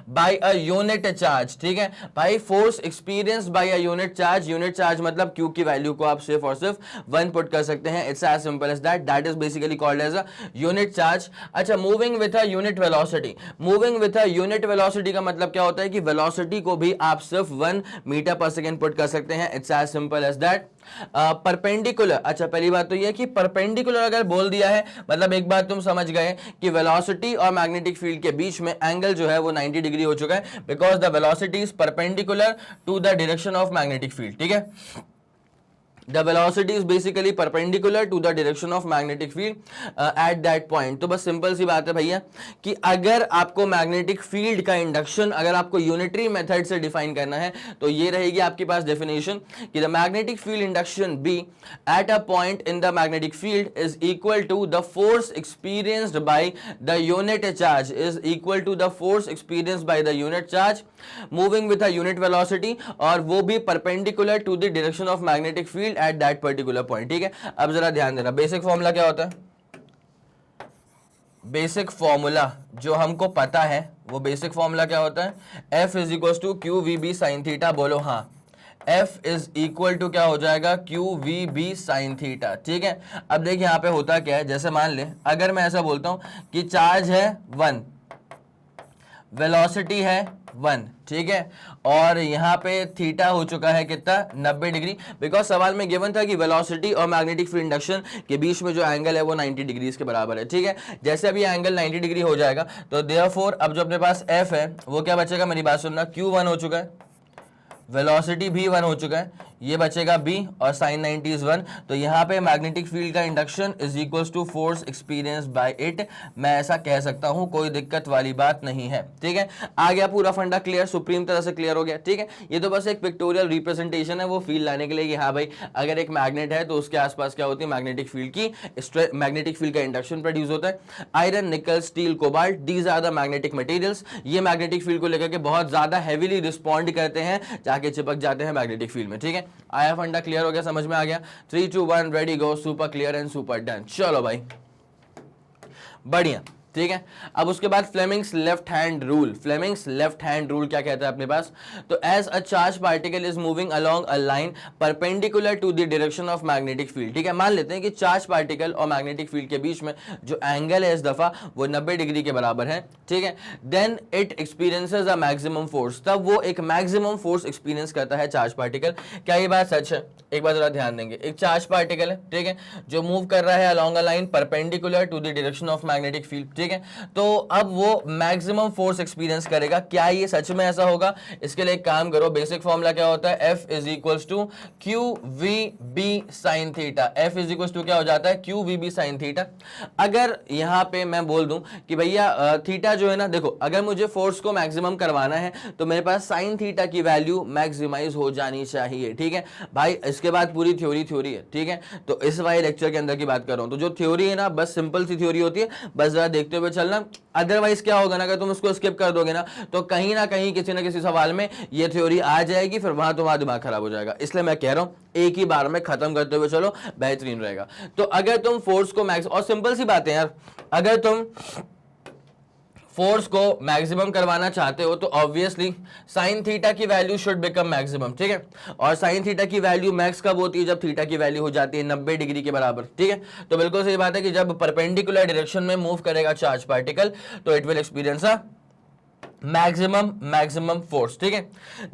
by a unit charge, ठीक है भाई, force experienced by a unit charge. Unit charge मतलब क्यू की वैल्यू को आप सिर्फ और सिर्फ 1 पुट कर सकते हैं। It's as simple as that, that is basically called as a unit charge. अच्छा, moving with a unit velocity. Moving with a unit velocity का मतलब क्या होता है कि वेलोसिटी को भी आप सिर्फ 1 मीटर पर सेकेंड पुट कर सकते हैं। It's as simple as that. Perpendicular, अच्छा पहली बात तो यह कि परपेंडिकुलर अगर बोल दिया है मतलब एक बात तुम समझ गए कि वेलोसिटी और मैग्नेटिक फील्ड के बीच में एंगल जो है वो 90 डिग्री हो चुका है, because the velocity is perpendicular to the direction of magnetic field, ठीक है। The velocity is basically perpendicular to the direction of magnetic field at that point। तो बस सिंपल सी बात है भैया कि अगर आपको मैग्नेटिक फील्ड का इंडक्शन अगर आपको यूनिटरी मेथड से डिफाइन करना है तो ये रहेगी आपके पास डेफिनेशन कि the magnetic field induction B at a point in the magnetic field is equal to the force experienced by the unit charge, is equal to the force experienced by the unit charge moving with a unit velocity, और वो भी perpendicular to the direction of magnetic field at that particular point, ठीक है। अब जरा ध्यान देना, basic formula क्या होता है, बेसिक फॉर्मूला जो हमको पता है वो बेसिक फॉर्मूला क्या होता है, F is equal to Q we B sine theta. बोलो हाँ, F इज इक्वल टू क्या हो जाएगा, Q we B sine theta. ठीक है, अब देखिए यहाँ पे होता क्या है, जैसे मान ले अगर मैं ऐसा बोलता हूं कि चार्ज है 1, वेलोसिटी है 1, ठीक है, और यहाँ पे थीटा हो चुका है कितना, 90 डिग्री, बिकॉज सवाल में गिवन था कि वेलोसिटी और मैग्नेटिक फील्ड इंडक्शन के बीच में जो एंगल है वो 90 डिग्रीज के बराबर है। ठीक है, जैसे अभी एंगल 90 डिग्री हो जाएगा तो देयरफॉर अब जो अपने पास F है वो क्या बचेगा, मेरी बात सुनना, Q1 हो चुका है, वेलोसिटी भी 1 हो चुका है, ये बचेगा B और साइन 90 इज 1। तो यहाँ पे मैग्नेटिक फील्ड का induction is equals to force experience by it, मैं ऐसा कह सकता हूँ, कोई दिक्कत वाली बात नहीं है। ठीक है, आ गया पूरा फंडा क्लियर, सुप्रीम तरह से क्लियर हो गया। ठीक है, ये तो बस एक पिक्टोरियल रिप्रेजेंटेशन है वो फील लाने के लिए कि हाँ भाई अगर एक मैग्नेट है तो उसके आसपास क्या होती है, मैग्नेटिक फील्ड की, मैग्नेटिक फील्ड का इंडक्शन प्रोड्यूस होता है। Iron, nickel, steel, cobalt, these are the magnetic materials, ये मैग्नेटिक फील्ड को लेकर के बहुत ज्यादा हैवीली रिस्पॉन्ड करते हैं, जाके चिपक जाते हैं मैग्नेटिक फील्ड में। ठीक है, आया फंडा क्लियर हो गया, समझ में आ गया। 3 2 1 ready go, super clear and super done. चलो भाई बढ़िया। ठीक है, अब उसके बाद Fleming's left hand rule. Fleming's left hand rule क्या कहता है अपने पास, तो as a charge particle is moving along a line perpendicular to the direction of magnetic field. ठीक है, मान लेते हैं कि चार्ज पार्टिकल और मैग्नेटिक फील्ड के बीच में जो एंगल है इस दफा वो 90 डिग्री के बराबर है। ठीक है, then it experiences a maximum force, तब वो एक मैक्सिमम फोर्स एक्सपीरियंस करता है चार्ज पार्टिकल। क्या ये बात सच है, एक बार जरा ध्यान देंगे, एक चार्ज पार्टिकल है, ठीक है, जो मूव कर रहा है along a line perpendicular to the direction of magnetic field. ठीक है, तो अब वो मैक्सिमम फोर्स एक्सपीरियंस करेगा। क्या ये सच में ऐसा होगा, इसके लिए एक काम करो, बेसिक फॉर्मूला क्या होता है, F is equals to Q we B sine theta. F is equals to क्या हो जाता है, Q we B sine theta. अगर यहां पे मैं बोल दूं कि भैया थीटा जो है ना, देखो अगर मुझे फोर्स को मैक्सिमम करवाना है तो मेरे पास साइन थीटा की वैल्यू मैक्सिमाइज हो जानी चाहिए। ठीक है भाई, इसके बाद पूरी थ्योरी है। ठीक है, तो इस वाले लेक्चर के अंदर की बात कर रहा हूं, तो जो थ्योरी है ना बस सिंपल सी थ्योरी होती है, बस जरा देखते हुए चलना। अदरवाइज क्या होगा ना, अगर तुम उसको स्किप कर दोगे ना तो कहीं ना कहीं किसी ना किसी सवाल में ये थ्योरी आ जाएगी, फिर वहां तुम्हारा दिमाग खराब हो जाएगा। इसलिए मैं कह रहा हूं एक ही बार में खत्म करते हुए चलो, बेहतरीन रहेगा। तो अगर तुम फोर्स को मैक्स, और सिंपल सी बात है यार, अगर तुम फोर्स को मैक्सिमम करवाना चाहते हो तो ऑब्वियसली साइन थीटा की वैल्यू शुड बिकम मैक्सिमम। ठीक है, और साइन थीटा की वैल्यू मैक्स कब होती है, जब थीटा की वैल्यू हो जाती है 90 डिग्री के बराबर। ठीक है, तो बिल्कुल सही बात है कि जब परपेंडिकुलर डायरेक्शन में मूव करेगा चार्ज पार्टिकल तो it will experience a maximum force. ठीक है,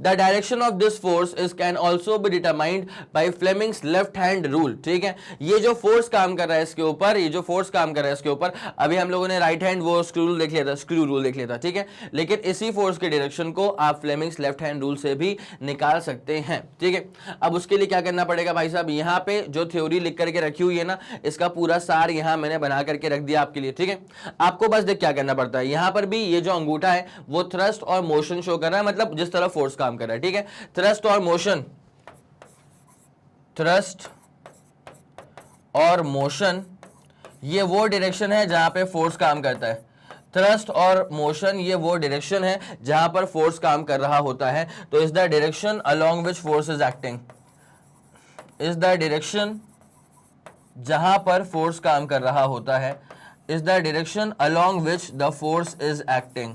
the direction of this force is can also be determined by Fleming's left hand rule. ठीक है, ये जो फोर्स काम कर रहा है इसके ऊपर, ये जो फोर्स काम कर रहा है इसके ऊपर, अभी हम लोगों ने राइट हैंड वो स्क्रू रूल देख लिया था, स्क्रू रूल देख लिया था। ठीक है, लेकिन इसी फोर्स के डायरेक्शन को आप फ्लेमिंग्स लेफ्ट हैंड रूल से भी निकाल सकते हैं। ठीक है, अब उसके लिए क्या करना पड़ेगा भाई साहब, यहाँ पे जो थ्योरी लिख करके रखी हुई है ना, इसका पूरा सार यहाँ मैंने बना करके रख दिया आपके लिए। ठीक है, आपको बस देख क्या करना पड़ता है, यहाँ पर भी ये जो अंगूठा है वो थ्रस्ट और मोशन शो कर रहा है, मतलब जिस तरह फोर्स काम कर रहा है। ठीक है, थ्रस्ट और मोशन, थ्रस्ट और मोशन ये वो डायरेक्शन है जहां पे फोर्स काम करता है। थ्रस्ट और मोशन ये वो डायरेक्शन है जहां पर फोर्स काम कर रहा होता है। तो is the direction along which force is acting, is the direction जहां पर फोर्स काम कर रहा होता है, is the direction along which the force is acting,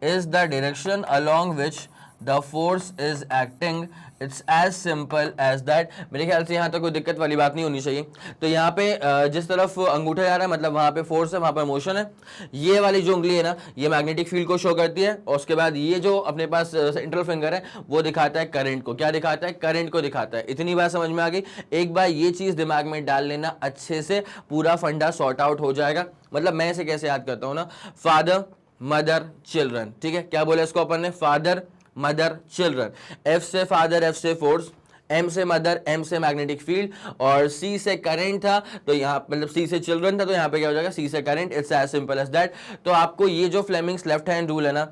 is the direction along which the force is acting. It's as simple as that. मेरे ख्याल से यहाँ तक कोई दिक्कत वाली बात नहीं होनी चाहिए। तो यहाँ पे जिस तरफ अंगूठा जा रहा है मतलब वहाँ पे फोर्स है, वहाँ पर मोशन है। ये वाली जो उंगली है ना ये मैग्नेटिक फील्ड को शो करती है, और उसके बाद ये जो अपने पास सेंट्रल फिंगर है वो दिखाता है करंट को। क्या दिखाता है, करंट को दिखाता है। इतनी बात समझ में आ गई। एक बार ये चीज़ दिमाग में डाल लेना, अच्छे से पूरा फंडा सॉर्ट आउट हो जाएगा। मतलब मैं इसे कैसे याद करता हूँ ना, फादर मदर चिल्ड्रन। ठीक है, क्या बोले इसको अपन ने, फादर मदर चिल्ड्रन। एफ से फादर, एफ से फोर्स, एम से मदर, एम से मैग्नेटिक फील्ड, और सी से करंट था तो यहाँ मतलब सी से चिल्ड्रन था तो यहाँ पे क्या हो जाएगा, सी से current. It's as simple as that. तो आपको ये जो फ्लेमिंग्स लेफ्ट हैंड रूल है ना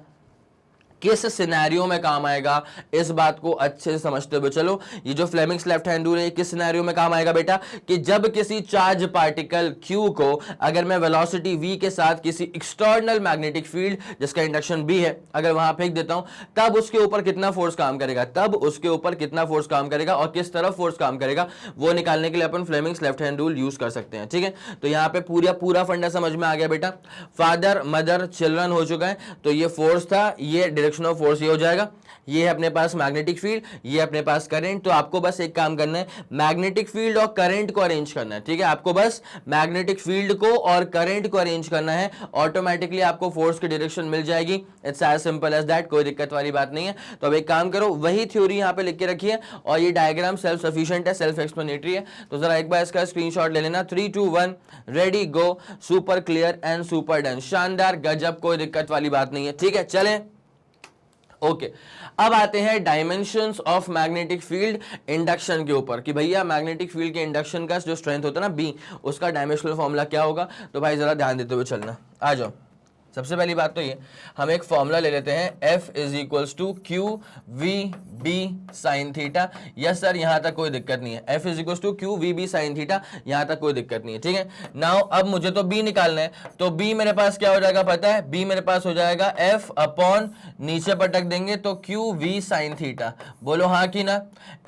किस सिनेरियो में काम आएगा इस बात को अच्छे से समझते हुए चलो। ये जो फ्लेमिंग्स लेफ्ट हैंड रूल है किस सिनेरियो में काम आएगा बेटा, कि जब किसी चार्ज पार्टिकल Q को अगर मैं वेलोसिटी v के साथ किसी एक्सटर्नल मैग्नेटिक फील्ड जिसका इंडक्शन B है अगर वहां फेंक देता हूं, तब उसके ऊपर कितना फोर्स काम करेगा, तब उसके ऊपर कितना फोर्स काम करेगा और किस तरफ फोर्स काम करेगा, वो निकालने के लिए अपन Fleming's left hand rule use कर सकते हैं। ठीक है, तो यहाँ पे पूरा फंडा समझ में आ गया बेटा। फादर मदर चिल्ड्रन हो चुका है, तो ये फोर्स था, ये डायरेक्शन ऑफ फोर्स ये हो जाएगा। ये है अपने पास मैग्नेटिक फील्ड, ये अपने पास करंट। तो आपको बस एक काम करना है, मैग्नेटिक फील्ड और करंट को अरेंज करना है, ठीक है। आपको बस मैग्नेटिक फील्ड को और करंट को अरेंज करना है, ऑटोमेटिकली आपको फोर्स की डायरेक्शन मिल जाएगी। It's as simple as that, कोई दिक्कत वाली बात नहीं है। तो अब एक काम करो, वही थ्योरी यहां पे लिख के रखिए और ये डायग्राम सेल्फ सफिशिएंट है, सेल्फ एक्सप्लेनेटरी है। तो जरा एक बार इसका स्क्रीनशॉट ले लेना। 3 2 1 ready go. Super clear and super done, शानदार, गजब, कोई दिक्कत वाली बात नहीं है, ठीक है। चलें ओके अब आते हैं dimensions of magnetic field induction के ऊपर कि भैया मैग्नेटिक फील्ड के इंडक्शन का जो स्ट्रेंथ होता है ना बी, उसका डायमेंशनल फॉर्मूला क्या होगा। तो भाई जरा ध्यान देते हुए चलना, आ जाओ। सबसे पहली बात तो ये, हम एक फॉर्मूला ले लेते हैं, F is equals to Q we B sine theta. Yes sir, यहां तक कोई दिक्कत नहीं है। F is equals to Q we B sine theta, यहां तक कोई दिक्कत नहीं है, ठीक है। नाउ अब मुझे तो B निकालना है, तो B मेरे पास क्या हो जाएगा पता है, B मेरे पास हो जाएगा F अपॉन नीचे पटक देंगे तो क्यू वी साइन थीटा। बोलो हाँ कि ना।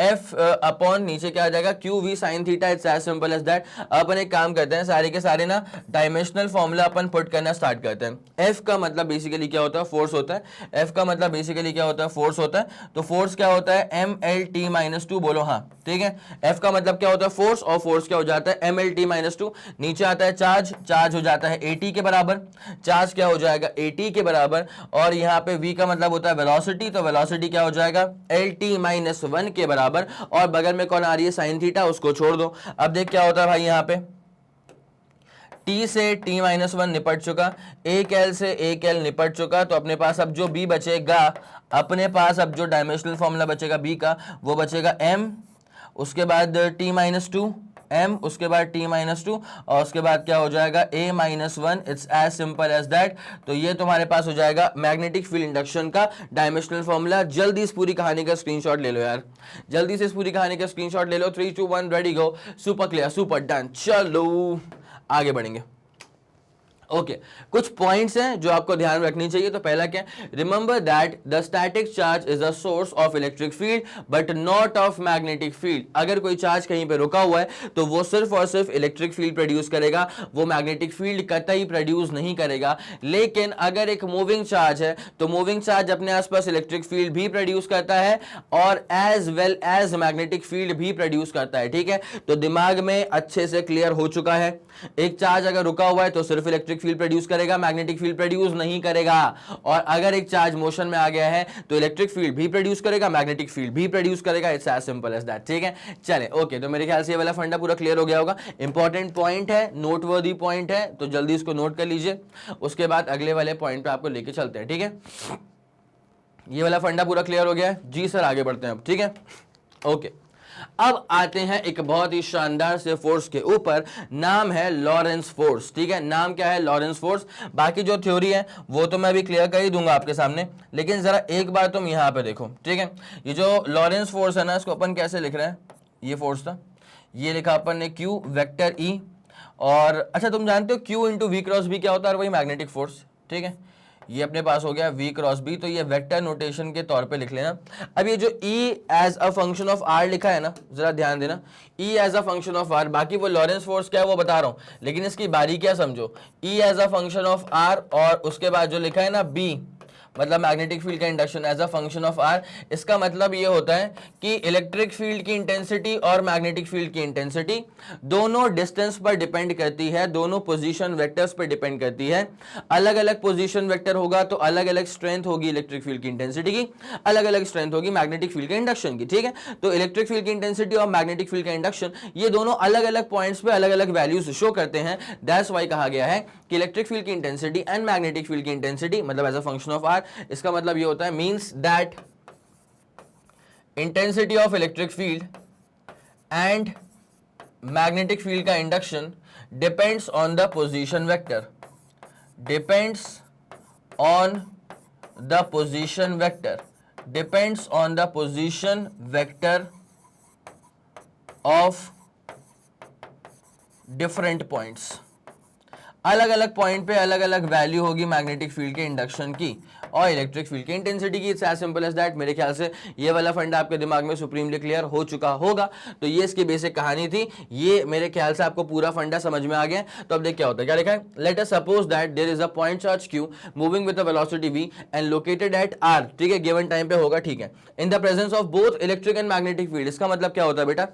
F अपॉन नीचे क्या आ जाएगा, Q V sine theta. It's as simple as that. अपन एक काम करते हैं, सारे के सारे ना डायमेंशनल फॉर्मूला अपन पुट करना स्टार्ट करते हैं। F का मतलब बेसिकली क्या होता है, फोर्स होता है। F का मतलब बेसिकली क्या होता है, फोर्स होता है। तो फोर्स क्या होता है, MLT-2। बोलो हाँ, ठीक है। F का मतलब क्या होता है, फोर्स, और फोर्स क्या हो जाता है, MLT-2। नीचे आता है चार्ज, चार्ज हो जाता है AT के बराबर, चार्ज क्या हो जाएगा, AT के बराबर। और यहाँ पे V का मतलब होता है वेलोसिटी, तो वेलोसिटी क्या हो जाएगा, LT-1 के बराबर। और बगल में कौन आ रही है, साइन थीटा, उसको छोड़ दो। अब देख क्या होता है भाई, यहाँ पे T से T-1 निपट चुका, एक L से एक L निपट चुका। तो अपने पास अब जो B बचेगा, अपने पास अब जो डायमेंशनल फॉर्मूला बचेगा B का, वो बचेगा M, उसके बाद T-2 M, उसके बाद T-2, और उसके बाद क्या हो जाएगा A-1। It's as simple as that. तो ये तुम्हारे पास हो जाएगा मैग्नेटिक फील्ड इंडक्शन का डायमेंशनल फॉर्मूला। जल्दी इस पूरी कहानी का स्क्रीनशॉट ले लो यार, जल्दी से इस पूरी कहानी का स्क्रीनशॉट ले लो। 3 2 1 ready go. Super clear, super done. चलो आगे बढ़ेंगे। ओके कुछ पॉइंट्स हैं जो आपको ध्यान रखनी चाहिए। तो पहला क्या, remember that the static charge is a source of electric field but not of magnetic field. अगर कोई चार्ज कहीं पे रुका हुआ है तो वो सिर्फ और सिर्फ इलेक्ट्रिक फील्ड प्रोड्यूस करेगा, वो मैग्नेटिक फील्ड कतई प्रोड्यूस नहीं करेगा। लेकिन अगर एक मूविंग चार्ज है तो मूविंग चार्ज अपने आसपास इलेक्ट्रिक फील्ड भी प्रोड्यूस करता है और as well as magnetic field भी प्रोड्यूस करता है, ठीक है। तो दिमाग में अच्छे से क्लियर हो चुका है, एक चार्ज अगर रुका हुआ है तो सिर्फ इलेक्ट्रिक फील्ड प्रोड्यूस करेगा, मैग्नेटिक फील्ड प्रोड्यूस नहीं करेगा। और अगर एक चार्ज मोशन में आ गया है तो इलेक्ट्रिक फील्ड भी प्रोड्यूस करेगा, मैग्नेटिक फील्ड भी प्रोड्यूस करेगा। It's as simple as that, ठीक है। चले ओके, तो मेरे ख्याल से ये वाला फंडा पूरा क्लियर हो गया होगा। इंपॉर्टेंट पॉइंट है, नोटवर्दी पॉइंट है, तो जल्दी इसको नोट कर लीजिए। उसके बाद अगले वाले पॉइंट पे आपको लेके चलते हैं, ठीक है। ये वाला फंडा पूरा क्लियर हो गया है जी सर, आगे बढ़ते हैं अब, ठीक है। ओके अब आते हैं एक बहुत ही शानदार से फोर्स के ऊपर, नाम है लॉरेंस फोर्स, ठीक है। नाम क्या है, लॉरेंस फोर्स। बाकी जो थ्योरी है वो तो मैं अभी क्लियर कर ही दूंगा आपके सामने, लेकिन जरा एक बार तुम यहां पे देखो, ठीक है। ये जो लॉरेंस फोर्स है ना, इसको अपन कैसे लिख रहे हैं, ये फोर्स था, ये लिखा अपन ने Q वेक्टर E। और अच्छा तुम जानते हो Q into V cross B क्या होता है, वही मैग्नेटिक फोर्स, ठीक है। ये अपने पास हो गया V क्रॉस B, तो ये वेक्टर नोटेशन के तौर पे लिख लेना। अब ये जो E as a function of R लिखा है ना, जरा ध्यान देना, E as a function of R, बाकी वो लॉरेंस फोर्स क्या है वो बता रहा हूं, लेकिन इसकी बारीकियां समझो। E as a function of R, और उसके बाद जो लिखा है ना B, मतलब मैग्नेटिक फील्ड का induction as a function of R. इसका मतलब ये होता है कि इलेक्ट्रिक फील्ड की इंटेंसिटी और मैग्नेटिक फील्ड की इंटेंसिटी दोनों डिस्टेंस पर डिपेंड करती है, दोनों पोजीशन वेक्टर्स पर डिपेंड करती है। अलग अलग पोजीशन वेक्टर होगा तो अलग अलग स्ट्रेंथ होगी इलेक्ट्रिक फील्ड की इंटेंसिटी की, अलग अलग स्ट्रेंथ होगी मैग्नेटिक फील्ड के इंडक्शन की, ठीक है। तो इलेक्ट्रिक फील्ड की इंटेंसिटी और मैग्नेटिक फील्ड का इंडक्शन, ये दोनों अलग अलग पॉइंट्स पे अलग अलग वैल्यूज शो करते हैं। दैट्स व्हाई कहा गया है कि इलेक्ट्रिक फील्ड की इंटेंसिटी एंड मैग्नेटिक फील्ड की इंटेंसिटी मतलब as a function of R. इसका मतलब ये होता है, means that intensity of electric field and magnetic field का induction depends on the position vector, depends on the position vector, depends on the position vector of different points. अलग अलग point पे अलग अलग वैल्यू होगी मैग्नेटिक फील्ड के induction की और इलेक्ट्रिक फील्ड की इंटेंसिटी की। It's as simple as that. मेरे ख्याल से ये वाला फंडा आपके दिमाग में सुप्रीमली क्लियर हो चुका होगा। तो ये इसकी बेसिक कहानी थी, ये मेरे ख्याल से आपको पूरा फंडा समझ में आ गया। तो अब देख क्या होता है, क्या लिखा है, let us suppose that there is a point charge q moving with a velocity v and located at r, ठीक है, गिवन टाइम पे होगा, ठीक है, in the presence of both electric and magnetic field. इसका मतलब क्या होता है बेटा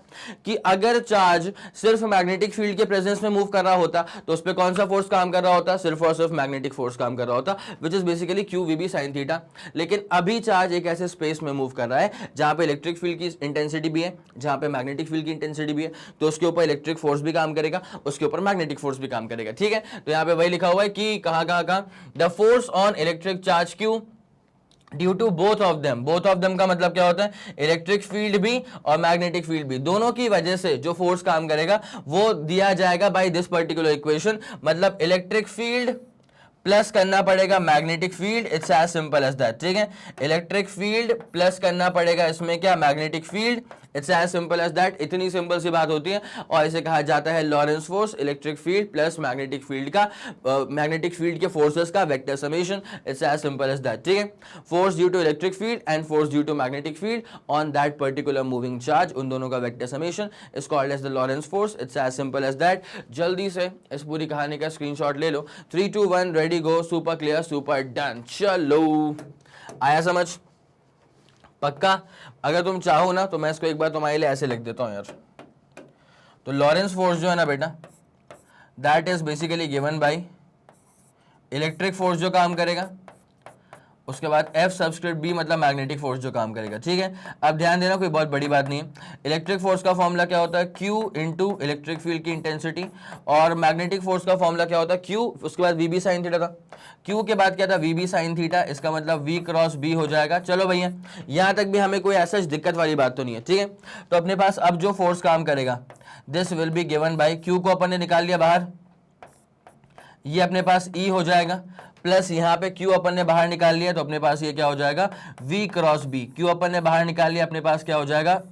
कि अगर चार्ज सिर्फ मैग्नेटिक फील्ड के प्रेजेंस में मूव कर रहा होता तो उस पर कौन सा फोर्स काम कर रहा होता, सिर्फ और सिर्फ मैग्नेटिक फोर्स काम कर रहा होता, which is basically q we B sine theta. लेकिन अभी चार्ज एक ऐसे स्पेस में मूव कर रहा है जहां पे इलेक्ट्रिक फील्ड की इंटेंसिटी भी है, जहां पे मैग्नेटिक फील्ड की इंटेंसिटी भी है, तो उसके ऊपर इलेक्ट्रिक फोर्स भी काम करेगा, उसके ऊपर मैग्नेटिक फोर्स भी काम करेगा, ठीक है। तो यहां पे वही लिखा हुआ है कि कहां the force on electric charge q due to both of them. Both of them का मतलब क्या होता है, इलेक्ट्रिक फील्ड भी और मैग्नेटिक फील्ड भी, दोनों की वजह से जो फोर्स काम करेगा वो दिया जाएगा बाय दिस पर्टिकुलर इक्वेशन। मतलब इलेक्ट्रिक फील्ड प्लस करना पड़ेगा magnetic field, it's as simple as that, ठीक है। इलेक्ट्रिक फील्ड प्लस करना पड़ेगा इसमें क्या, magnetic field, it's as simple as that. इतनी सिंपल सी बात होती है और इसे कहा जाता है Lorentz force, electric field plus magnetic field का, मैग्नेटिक फील्ड के फोर्सेस का वेक्टर समेशन, it's as simple as that, ठीक है। Force due to electric field and force due to magnetic field on that particular moving charge, उन दोनों का vector समेशन is called as the Lorentz force, it's as simple as that. जल्दी से इस पूरी कहानी का स्क्रीनशॉट ले लो। 3 2 1 ready go, super clear, super done. चलो आया समझ, पक्का। अगर तुम चाहो ना तो मैं इसको एक बार तुम्हारे लिए ऐसे लिख देता हूं यार। तो लॉरेंस फोर्स जो है ना बेटा, that is basically given by electric force जो काम करेगा, उसके बाद F सबस्क्रिप्ट B मतलब मैग्नेटिक फोर्स जो काम करेगा, ठीक है। अब ध्यान देना, कोई बहुत बड़ी बात नहीं है। इलेक्ट्रिक फोर्स का फॉर्मूला क्या होता है, Q इंटू इलेक्ट्रिक फील्ड की इंटेंसिटी, और मैग्नेटिक फोर्स का फॉर्मूला क्या होता है, Q, उसके बाद VB साइन थीटा था, Q के बाद क्या था, VB साइन थीटा, इसका मतलब V क्रॉस B हो जाएगा। चलो भैया यहां तक भी हमें कोई ऐसा दिक्कत वाली बात तो नहीं है, ठीक है। तो अपने पास अब जो फोर्स काम करेगा, this will be given by, Q को अपन ने निकाल लिया बाहर, ये अपने पास E हो जाएगा, प्लस यहाँ पे Q अपन ने बाहर निकाल लिया तो अपने पास ये क्या हो जाएगा, V क्रॉस B। Q अपन ने बाहर निकाल लिया, अपने पास क्या हो जाएगा,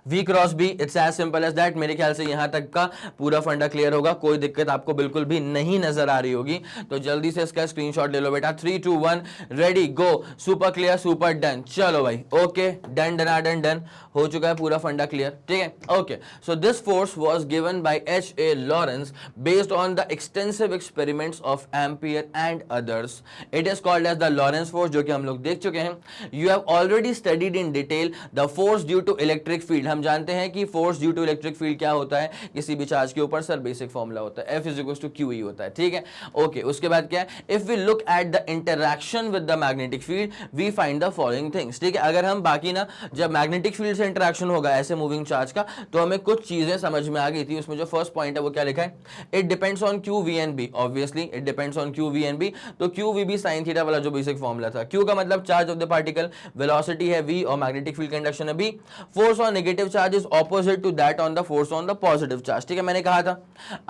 V cross B। It's as simple as that. मेरे ख्याल से यहां तक का पूरा फंडा क्लियर होगा, कोई दिक्कत आपको बिल्कुल भी नहीं नजर आ रही होगी। तो जल्दी से इसका स्क्रीनशॉट ले लो बेटा। 3 2 1 ready go, super clear, super done. चलो भाई okay, done done done done, हो चुका है पूरा फंडा क्लियर, ठीक है। Okay, so this force was given by H.A. Lorentz based on the extensive experiments of Ampere and others. It is called as the Lorentz force, जो कि हम लोग देख चुके हैं। You have already studied in detail the force due to electric field. हम जानते हैं कि force due to electric field क्या होता है, किसी भी चार्ज के ऊपर सर बेसिक फॉर्मूला होता है, F is equal to QE होता है, ठीक है। ओके, उसके बाद क्या है, if we look at the interaction with the magnetic field we find the following things, ठीक है। अगर हम बाकी ना, जब मैग्नेटिक फील्ड से इंटरैक्शन होगा ऐसे मूविंग चार्ज का, तो हमें कुछ चीजें समझ में आ गई थी। उसमें जो फर्स्ट पॉइंट है वो क्या लिखा है, it depends on Q V and B, obviously it depends on Q V and B। तो Q V B sin theta वाला जो बेसिक फॉर्मूला था, Q का मतलब charge of the particle, velocity है V और मैग्नेटिक फील्ड का induction है B। Force on negative charge is opposite to that on the force on the positive charge, ठीक है। मैंने कहा था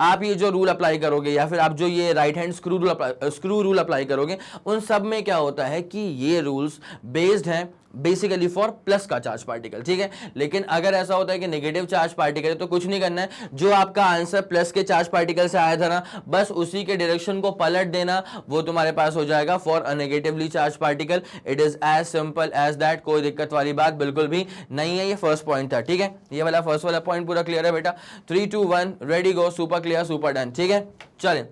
आप ये जो रूल अप्लाई करोगे या फिर आप जो ये right hand screw rule apply करोगे, उन सब में क्या होता है कि ये रूल्स बेस्ड हैं बेसिकली फॉर प्लस का चार्ज पार्टिकल, ठीक है। लेकिन अगर ऐसा होता है कि नेगेटिव चार्ज पार्टिकल है तो कुछ नहीं करना है, जो आपका आंसर प्लस के चार्ज पार्टिकल से आया था ना, बस उसी के डायरेक्शन को पलट देना, वो तुम्हारे पास हो जाएगा for a negatively charge particle. It is as simple as that, कोई दिक्कत वाली बात बिल्कुल भी नहीं है। ये फर्स्ट पॉइंट था, ठीक है। ये वाला फर्स्ट वाला पॉइंट पूरा क्लियर है बेटा। 3 2 1 ready go, super clear, super done, ठीक है। चलें,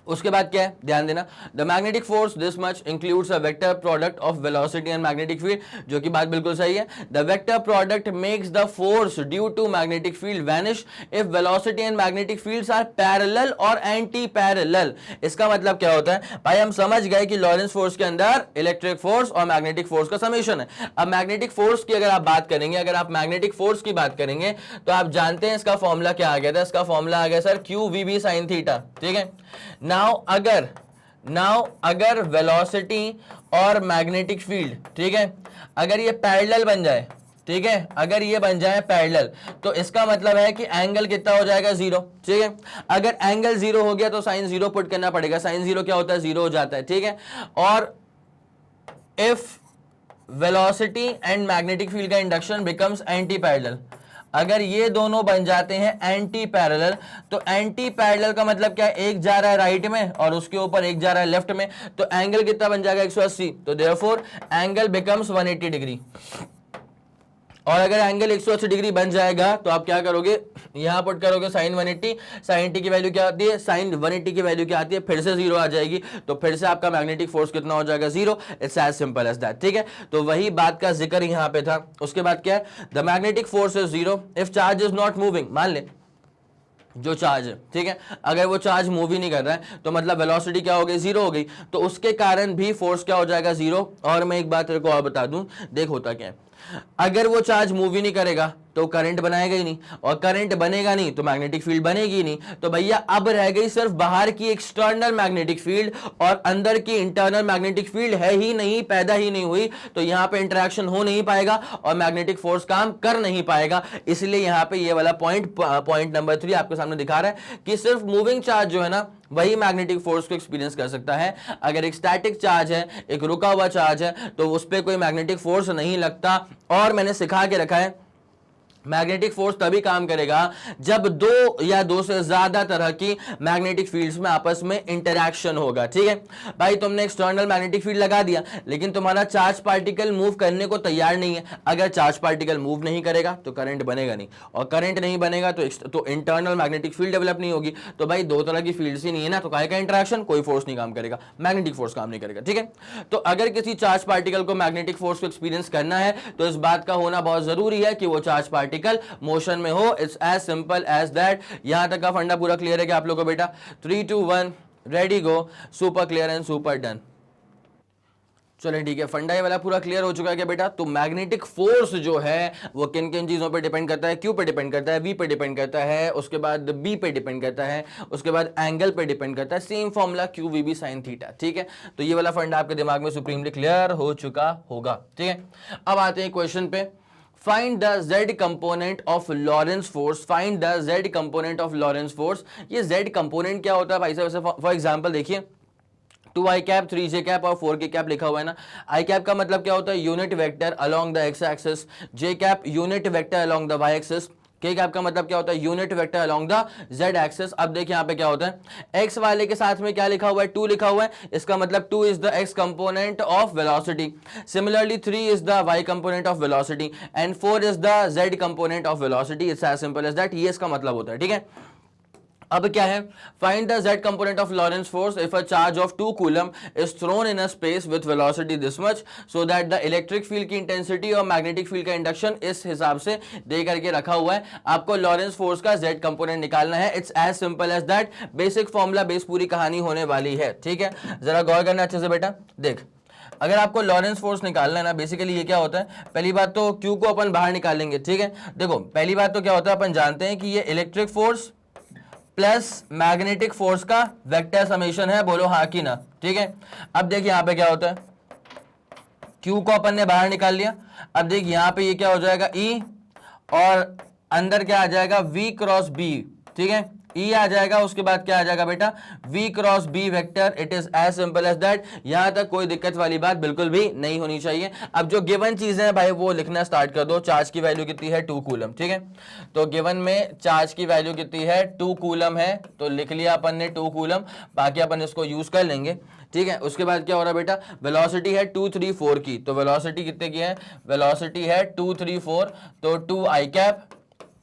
उसके बाद क्या है, ध्यान देना, the magnetic force this much includes a vector product of velocity and magnetic field, जो कि बात बिल्कुल सही है। The vector product makes the force due to magnetic field vanish if velocity and magnetic fields are parallel और anti parallel. इसका मतलब क्या होता है भाई, हम समझ गए कि लॉरेंस फोर्स के अंदर इलेक्ट्रिक फोर्स और मैग्नेटिक फोर्स का समेशन है। अब मैग्नेटिक फोर्स की अगर आप बात करेंगे, अगर आप मैग्नेटिक फोर्स की बात करेंगे तो आप जानते हैं इसका फॉर्मूला क्या आ गया था, इसका फॉर्मूला आ गया सर QVB sin थीटा, ठीक है। नाउ अगर वेलोसिटी और मैग्नेटिक फील्ड, ठीक है, अगर ये पैरेलल बन जाए, ठीक है, अगर ये बन जाए पैरेलल, तो इसका मतलब है कि एंगल कितना हो जाएगा, 0, ठीक है। अगर एंगल 0 हो गया तो साइन 0 पुट करना पड़ेगा, साइन 0 क्या होता है, 0 हो जाता है, ठीक है। और if velocity and magnetic field का इंडक्शन बिकम्स एंटी पैरेलल, अगर ये दोनों बन जाते हैं एंटी पैरेलल, तो एंटी पैरेलल का मतलब क्या है, एक जा रहा है राइट में और उसके ऊपर एक जा रहा है लेफ्ट में, तो एंगल कितना बन जाएगा 180, तो देयरफॉर एंगल बिकम्स 180 डिग्री। और अगर एंगल 180 डिग्री बन जाएगा तो आप क्या करोगे, यहां पुट करोगे साइन 180, साइन टी की वैल्यू क्या आती है, साइन 180 की वैल्यू क्या आती है, फिर से जीरो आ जाएगी, तो फिर से आपका मैग्नेटिक फोर्स कितना हो जाएगा, zero. It's as simple as that, ठीक है। तो वही बात का जिक्र यहां पे था। उसके बाद क्या है, the magnetic force is zero if charge is not moving. मान ले जो चार्ज है, ठीक है, अगर वो चार्ज मूव ही नहीं कर रहा है तो मतलब वेलोसिटी क्या हो गई, जीरो हो गई, तो उसके कारण भी फोर्स क्या हो जाएगा, जीरो। और मैं एक बात तेरे को और बता दूं, देख होता क्या है, अगर वो चार्ज मूव ही नहीं करेगा तो करंट बनाएगा ही नहीं, और करंट बनेगा नहीं तो मैग्नेटिक फील्ड बनेगी ही नहीं। तो भैया अब रह गई सिर्फ बाहर की एक्सटर्नल मैग्नेटिक फील्ड, और अंदर की इंटरनल मैग्नेटिक फील्ड है ही नहीं, पैदा ही नहीं हुई, तो यहां पे इंटरेक्शन हो नहीं पाएगा और मैग्नेटिक फोर्स काम कर नहीं पाएगा। इसलिए यहां पे ये वाला पॉइंट नंबर 3 आपके सामने दिखा रहा है कि सिर्फ मूविंग चार्ज जो है ना वही मैग्नेटिक फोर्स को एक्सपीरियंस कर सकता है। अगर एक स्टैटिक चार्ज है, एक रुका हुआ चार्ज है, तो उस पर कोई मैग्नेटिक फोर्स नहीं लगता। और मैंने सिखा के रखा है मैग्नेटिक फोर्स तभी काम करेगा जब दो या दो से ज्यादा तरह की मैग्नेटिक फील्ड्स में आपस में इंटरैक्शन होगा, ठीक है भाई। तुमने एक्सटर्नल मैग्नेटिक फील्ड लगा दिया लेकिन तुम्हारा चार्ज पार्टिकल मूव करने को तैयार नहीं है। अगर चार्ज पार्टिकल मूव नहीं करेगा तो करंट बनेगा नहीं, और करंट नहीं बनेगा तो इंटरनल मैग्नेटिक फील्ड डेवलप नहीं होगी। तो भाई दो तरह की फील्ड्स ही नहीं है ना, तो काहे का इंटरैक्शन, कोई फोर्स नहीं काम करेगा, मैग्नेटिक फोर्स काम नहीं करेगा, ठीक है। तो अगर किसी चार्ज पार्टिकल को मैग्नेटिक फोर्स को एक्सपीरियंस करना है तो इस बात का होना बहुत जरूरी है कि वो चार्ज पार्टिकल मोशन में हो। It's as simple as that. यहां तक का फंडा पूरा क्लियर है क्या आप लोगों को बेटा? 3 2 1 ready go, super clear and super done. चलिए ठीक है, फंडा ये वाला पूरा क्लियर हो चुका है क्या बेटा? तो मैग्नेटिक फोर्स जो है वो किन किन चीजों पे डिपेंड करता है? क्यू पे डिपेंड करता है, वी पे डिपेंड करता है, उसके बाद बी पे डिपेंड करता है, उसके बाद एंगल पे डिपेंड करता है। Same formula Q we B sine theta, ठीक है। तो ये वाला फंडा आपके दिमाग में सुप्रीमली क्लियर हो चुका होगा, ठीक है। अब आते हैं क्वेश्चन पे। Find the z component of Lorentz force. Find the z component of Lorentz force. ये z component क्या होता है भाई साहब? फॉर एग्जाम्पल देखिए 2i कैप 3j कैप और 4k कैप लिखा हुआ है ना। i कैप का मतलब क्या होता है? Unit vector along the x axis. j cap unit vector along the y axis. k cap का मतलब क्या होता है? Unit vector along the z axis. अब देखिए यहाँ पे क्या होता है, x वाले के साथ में क्या लिखा हुआ है? 2 लिखा हुआ है। इसका मतलब 2 is the x component of velocity. Similarly 3 is the y component of velocity and 4 is the z component of velocity. It's as simple as that. ये इसका मतलब होता है, ठीक है। अब क्या है, find the z component of Lorentz force if a charge of 2 coulomb is thrown in a space with velocity this much so that the electric field की इंटेंसिटी और मैग्नेटिक फील्ड का इंडक्शन इस हिसाब से दे करके रखा हुआ है। आपको लॉरेंस फोर्स का z कंपोनेंट निकालना है। It's as simple as that. Basic formula base पूरी कहानी होने वाली है, ठीक है। जरा गौर करना अच्छे से बेटा। देख, अगर आपको लॉरेंस फोर्स निकालना है ना, बेसिकली ये क्या होता है, पहली बात तो Q को अपन बाहर निकालेंगे, ठीक है। देखो पहली बात तो क्या होता है, अपन जानते हैं कि ये electric force plus magnetic force का वेक्टर समेशन है। बोलो हाँ कि ना, ठीक है। अब देखिए यहां पे क्या होता है, Q को अपन ने बाहर निकाल लिया। अब देखिए यहां पे ये क्या हो जाएगा, E, और अंदर क्या आ जाएगा, V क्रॉस B, ठीक है। E आ जाएगा, उसके बाद क्या आ जाएगा बेटा, V cross B vector. It is as simple as that. यहां तक कोई दिक्कत वाली बात बिल्कुल भी नहीं होनी चाहिए। अब जो गिवन चीजें हैं भाई वो लिखना स्टार्ट कर दो। चार्ज की वैल्यू कितनी है, 2 कूलम, ठीक है। तो गिवन में चार्ज की वैल्यू कितनी है, 2 कूलम है, तो लिख लिया अपन ने 2 कूलम। बाकी अपन इसको यूज कर लेंगे, ठीक है। उसके बाद क्या हो रहा है बेटा, वेलोसिटी है 2 3 4 की। तो वेलोसिटी कितने की है, वेलोसिटी है 2 3 4, तो 2i कैप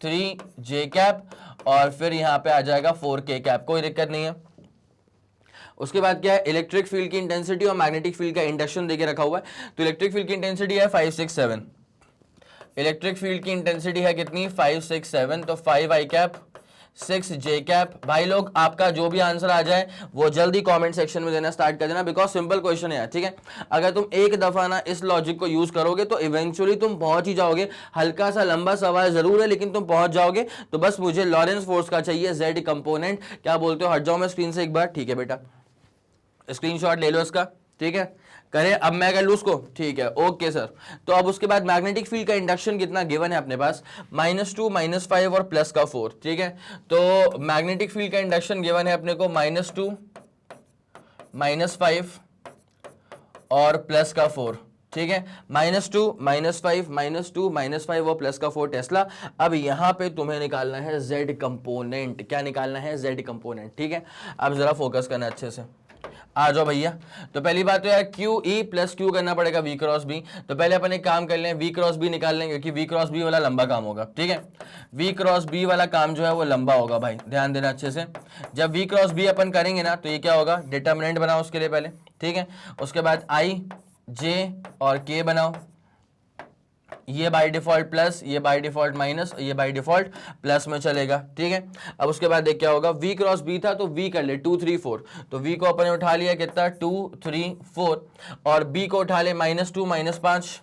3j कैप और फिर यहां पे आ जाएगा 4k कैप। कोई दिक्कत नहीं है। उसके बाद क्या है, इलेक्ट्रिक फील्ड की इंटेंसिटी और मैग्नेटिक फील्ड का इंडक्शन देके रखा हुआ है। तो इलेक्ट्रिक फील्ड की इंटेंसिटी है 5 6 7। इलेक्ट्रिक फील्ड की इंटेंसिटी है कितनी, 5 6 7। तो 5i कैप 6j कैप। भाई लोग आपका जो भी आंसर आ जाए वो जल्दी कमेंट सेक्शन में देना स्टार्ट कर देना, बिकॉज सिंपल क्वेश्चन है, ठीक है। अगर तुम एक दफा ना इस लॉजिक को यूज करोगे तो इवेंचुअली तुम पहुंच ही जाओगे। हल्का सा लंबा सवाल जरूर है लेकिन तुम पहुंच जाओगे। तो बस मुझे लॉरेंस फोर्स का चाहिए z कंपोनेंट। क्या बोलते हो, हट जाओ मैं स्क्रीन से एक बार, ठीक है बेटा। स्क्रीनशॉट ले लो इसका, ठीक है। करे अब मैं कर लूँ उसको, ठीक है, ओके सर। तो अब उसके बाद मैग्नेटिक फील्ड का इंडक्शन कितना गिवन है अपने पास, -2 -5 और प्लस का 4, ठीक है। तो मैग्नेटिक फील्ड का इंडक्शन गिवन है अपने को -2 -5 और प्लस का 4, ठीक है, -2 -5 -2 -5 और प्लस का 4 टेस्ला। अब यहां पे तुम्हें निकालना है z कंपोनेंट। क्या निकालना है? z component. ठीक है, अब जरा फोकस करना अच्छे से, आ जाओ भैया। तो पहली बात तो यार क्यू ई प्लस क्यू करना पड़ेगा वी क्रॉस बी। तो पहले अपन एक काम कर लें, वी क्रॉस बी निकाल लें, क्योंकि वी क्रॉस बी वाला लंबा काम होगा। ठीक है, वी क्रॉस बी वाला काम जो है वो लंबा होगा भाई, ध्यान देना अच्छे से। जब वी क्रॉस बी अपन करेंगे ना, तो ये क्या होगा, डिटर्मिनेंट बनाओ उसके लिए पहले। ठीक है, उसके बाद आई जे और के बनाओ, ये बाय डिफॉल्ट प्लस, ये बाय डिफॉल्ट माइनस, ये बाय डिफॉल्ट प्लस में चलेगा। ठीक है, अब उसके बाद देख क्या होगा, v क्रॉस b था तो v कर ले 2 3 4, तो v को अपन ने उठा लिया कितना 2 3 4, और b को उठा ले -2 -5,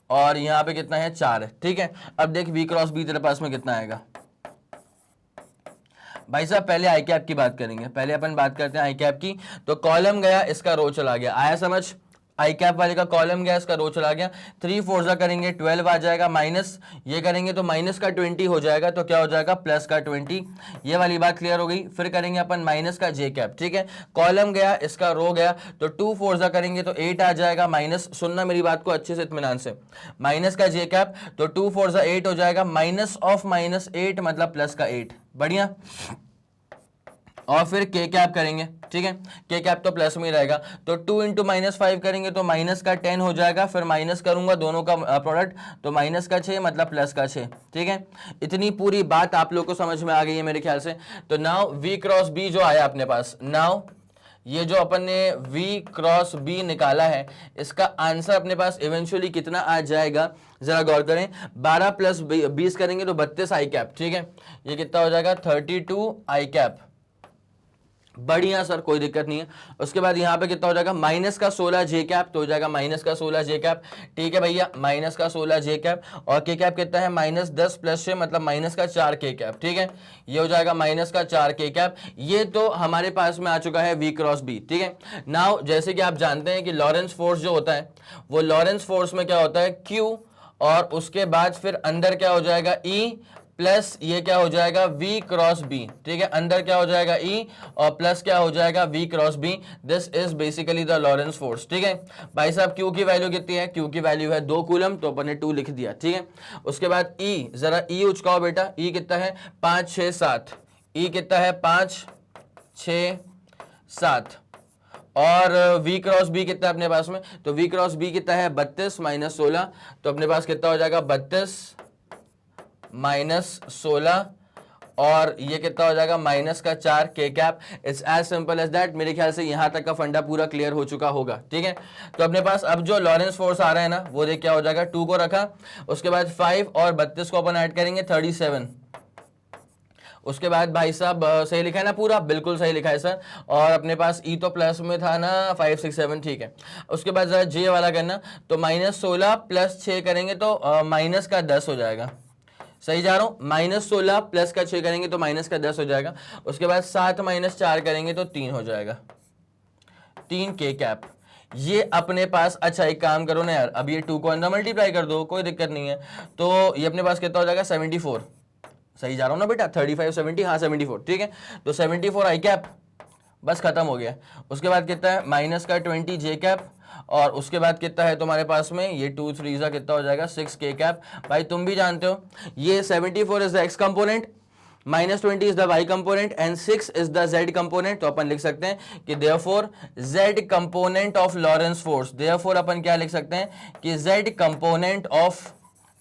और यहाँ पे कितना है 4 है। ठीक है, अब देख v क्रॉस b तेरे पास में कितना आएगा भाई साहब। पहले आई कैप की बात करेंगे, पहले अपन बात करते हैं आई कैप की। तो कॉलम गया, इसका रो चला गया, आया समझ? आई कैप वाले का कॉलम गया, इसका रो चला गया। 3 4 करेंगे 12 आ जाएगा, माइनस ये करेंगे तो माइनस का 20 हो जाएगा, तो क्या हो जाएगा प्लस का 20। ये वाली बात क्लियर हो गई। फिर करेंगे अपन माइनस का जे कैप। ठीक है, कॉलम गया, इसका रो गया, तो 2 4 करेंगे तो 8 आ जाएगा, माइनस, सुनना मेरी बात को अच्छे से इत्मीनान से, माइनस का जे कैप, तो 2 4 8 हो जाएगा, माइनस ऑफ -8 मतलब प्लस का 8। बढ़िया, और फिर के कैप करेंगे। ठीक है, के कैप तो प्लस में ही रहेगा, तो 2 इंटू -5 करेंगे तो माइनस का 10 हो जाएगा, फिर माइनस करूंगा दोनों का प्रोडक्ट, तो माइनस का 6 मतलब प्लस का 6। ठीक है, इतनी पूरी बात आप लोग को समझ में आ गई है मेरे ख्याल से। तो नाउ v क्रॉस b जो आया अपने पास, नाउ ये जो अपन ने v क्रॉस b निकाला है, इसका आंसर अपने पास इवेंचुअली कितना आ जाएगा, जरा गौर करें। 12 प्लस 20 करेंगे तो 32 आई कैप। ठीक है, ये कितना हो जाएगा 32 आई कैप। बढ़िया सर, कोई दिक्कत नहीं है। उसके बाद यहाँ पे कितना हो जाएगा, माइनस का 16 जे कैप, तो हो जाएगा माइनस का 16 जे कैप। ठीक है भैया, माइनस का 16 जे कैप, और के कैप कितना है -10 प्लस 6 मतलब माइनस का 4 के कैप। ठीक है, ये हो जाएगा माइनस का 4 के कैप। ये तो हमारे पास में आ चुका है वी क्रॉस बी। ठीक है, नाउ जैसे कि आप जानते हैं कि लॉरेंस फोर्स जो होता है, वो लॉरेंस फोर्स में क्या होता है क्यू, और उसके बाद फिर अंदर क्या हो जाएगा ई, प्लस ये क्या हो जाएगा v क्रॉस b। ठीक है, अंदर क्या हो जाएगा e, और प्लस क्या हो जाएगा v cross b। This is basically the Lorentz force. ठीक है भाई साहब, q की वैल्यू कितनी है, q की वैल्यू है 2 कूलम, तो अपन ने 2 लिख दिया। ठीक है, उसके बाद e, जरा e उचकाओ बेटा, e कितना है 5 6 7, e कितना है 5 6 7, और v क्रॉस b कितना है अपने पास में, तो v क्रॉस b कितना है 32 -16, तो अपने पास कितना हो जाएगा 32 -16, और ये कितना हो जाएगा माइनस का 4 के cap. It's as simple as that. मेरे ख्याल से यहां तक का फंडा पूरा क्लियर हो चुका होगा। ठीक है, तो अपने पास अब जो लॉरेंस फोर्स आ रहा है ना, वो देख क्या हो जाएगा, 2 को रखा, उसके बाद 5 और 32 को अपन ऐड करेंगे 37। उसके बाद भाई साहब सही लिखा है ना, पूरा बिल्कुल सही लिखा है सर। और अपने पास ई तो प्लस में था ना 5 6 7, ठीक है। उसके बाद जरा जे वाला करना, तो -16 प्लस 6 करेंगे तो माइनस का 10 हो जाएगा। सही जा रहा हूं, -16 प्लस का 6 करेंगे तो माइनस का 10 हो जाएगा। उसके बाद 7 -4 करेंगे तो 3 हो जाएगा, 3 के कैप। ये अपने पास, अच्छा एक काम करो ना यार, अब ये 2 को अंदर मल्टीप्लाई कर दो, कोई दिक्कत नहीं है। तो ये अपने पास कितना हो जाएगा 74। सही जा रहा हूं ना बेटा, 35 70, हाँ 74। ठीक है, तो 74 आई कैप, बस खत्म हो गया। उसके बाद कितना है माइनस का 20 जे कैप, और उसके बाद कितना है तुम्हारे पास में, ये 2 3 कितना हो जाएगा 6 के कैप। भाई तुम भी जानते हो ये 74 is the X component, -20 is the Y component, and 6 is the Z component. तो अपन लिख सकते हैं कि therefore Z component of Lorentz force, therefore अपन क्या लिख सकते हैं कि जेड कंपोनेंट ऑफ,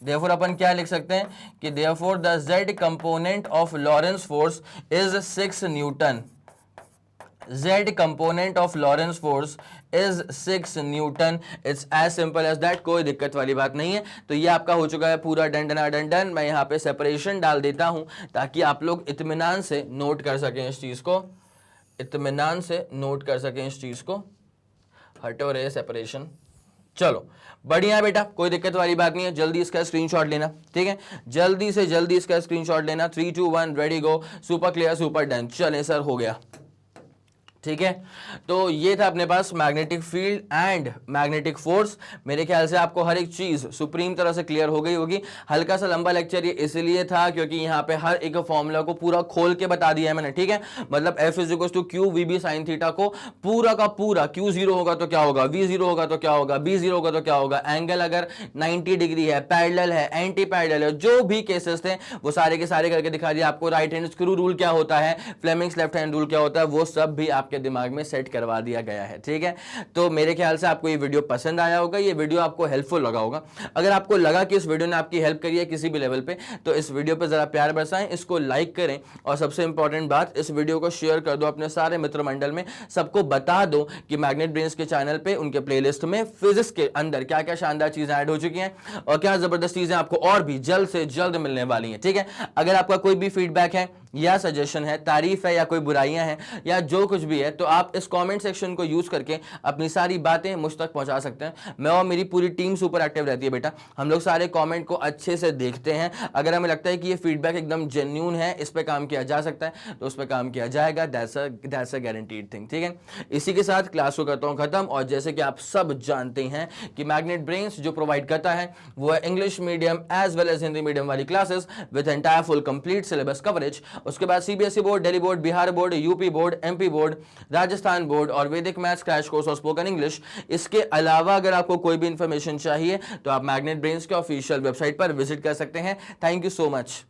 देयरफॉर अपन क्या लिख सकते हैं कि therefore the Z component of Lorentz force is 6 newton. Z component of Lorentz force is 6 newton. It's as simple as that, कोई दिक्कत वाली बात नहीं है। तो ये आपका हो चुका है पूरा डन। मैं यहाँ पे सेपरेशन डाल देता हूँ ताकि आप लोग इत्मीनान से नोट कर सकें इस चीज़ को, इत्मीनान से नोट कर सकें इस चीज़ को। हटो रे सेपरेशन, चलो बढ़िया बेटा, कोई दिक्कत वाली बात नहीं है। जल्दी इसका स्क्रीनशॉट लेना, ठीक है, जल्दी से जल्दी इसका स्क्रीनशॉट लेना। 3 2 1 ready go, super clear super done. चलें सर, हो गया। ठीक है, तो ये था अपने पास magnetic field and magnetic force. मेरे ख्याल से आपको हर एक चीज सुप्रीम तरह से क्लियर हो गई होगी। हल्का सा लंबा लेक्चर ये इसलिए था क्योंकि यहाँ पे हर एक फॉर्मूला को पूरा खोल के बता दिया है मैंने, ठीक है। मतलब F is to Q we B sine theta को पूरा का पूरा, क्यू जीरो होगा तो क्या होगा, वी जीरो होगा तो क्या होगा, बी जीरो होगा तो क्या होगा, एंगल अगर 90 डिग्री है, पैरेलल है, एंटी पैरेलल है, जो भी केसेस थे वो सारे के सारे करके दिखा दिया आपको। राइट हैंड स्क्रू रूल क्या होता है, फ्लेमिंग्स लेफ्ट हैंड रूल क्या होता है, वो सब भी आपके दिमाग में सेट करवा दिया गया है, ठीक है। तो मेरे ख्याल से आपको ये वीडियो पसंद आया होगा, ये वीडियो आपको हेल्पफुल लगा होगा। अगर आपको लगा कि इस वीडियो ने आपकी हेल्प करी है किसी भी लेवल पे, तो इस वीडियो पे जरा प्यार बरसाएं, इसको लाइक करें और सबसे इंपॉर्टेंट बात, इस वीडियो को शेयर कर दो अपने सारे मित्र मंडल में। सबको बता दो कि मैग्नेट ब्रेन्स के चैनल पे उनके प्लेलिस्ट में फिजिक्स के अंदर क्या क्या शानदार चीजें ऐड हो चुकी हैं और क्या जबरदस्त चीजें आपको और भी जल्द से जल्द मिलने वाली हैं, ठीक है। अगर आपका कोई भी फीडबैक है या सजेशन है, तारीफ है या कोई बुराइयां हैं या जो कुछ भी है, तो आप इस कमेंट सेक्शन को यूज करके अपनी सारी बातें मुझ तक पहुंचा सकते हैं। मैं और मेरी पूरी टीम सुपर एक्टिव रहती है बेटा, हम लोग सारे कमेंट को अच्छे से देखते हैं। अगर हमें लगता है कि ये फीडबैक एकदम जेन्युइन है, इस पे काम किया जा सकता है, तो उस पे काम किया जाएगा। दैट्स अ गारंटीड थिंग, ठीक है। इसी के साथ क्लास को करता हूं खत्म। और जैसे कि आप सब जानते हैं कि मैग्नेट ब्रेन्स जो प्रोवाइड करता है वो है English medium as well as Hindi medium वाली classes with entire full complete syllabus coverage. उसके बाद CBSE board, Delhi board, Bihar board, UP board, MP board, Rajasthan board और वैदिक मैथ्स क्रैश कोर्स और स्पोकन इंग्लिश। इसके अलावा अगर आपको कोई भी इंफॉर्मेशन चाहिए तो आप मैग्नेट ब्रेन्स के ऑफिशियल वेबसाइट पर विजिट कर सकते हैं। Thank you so much.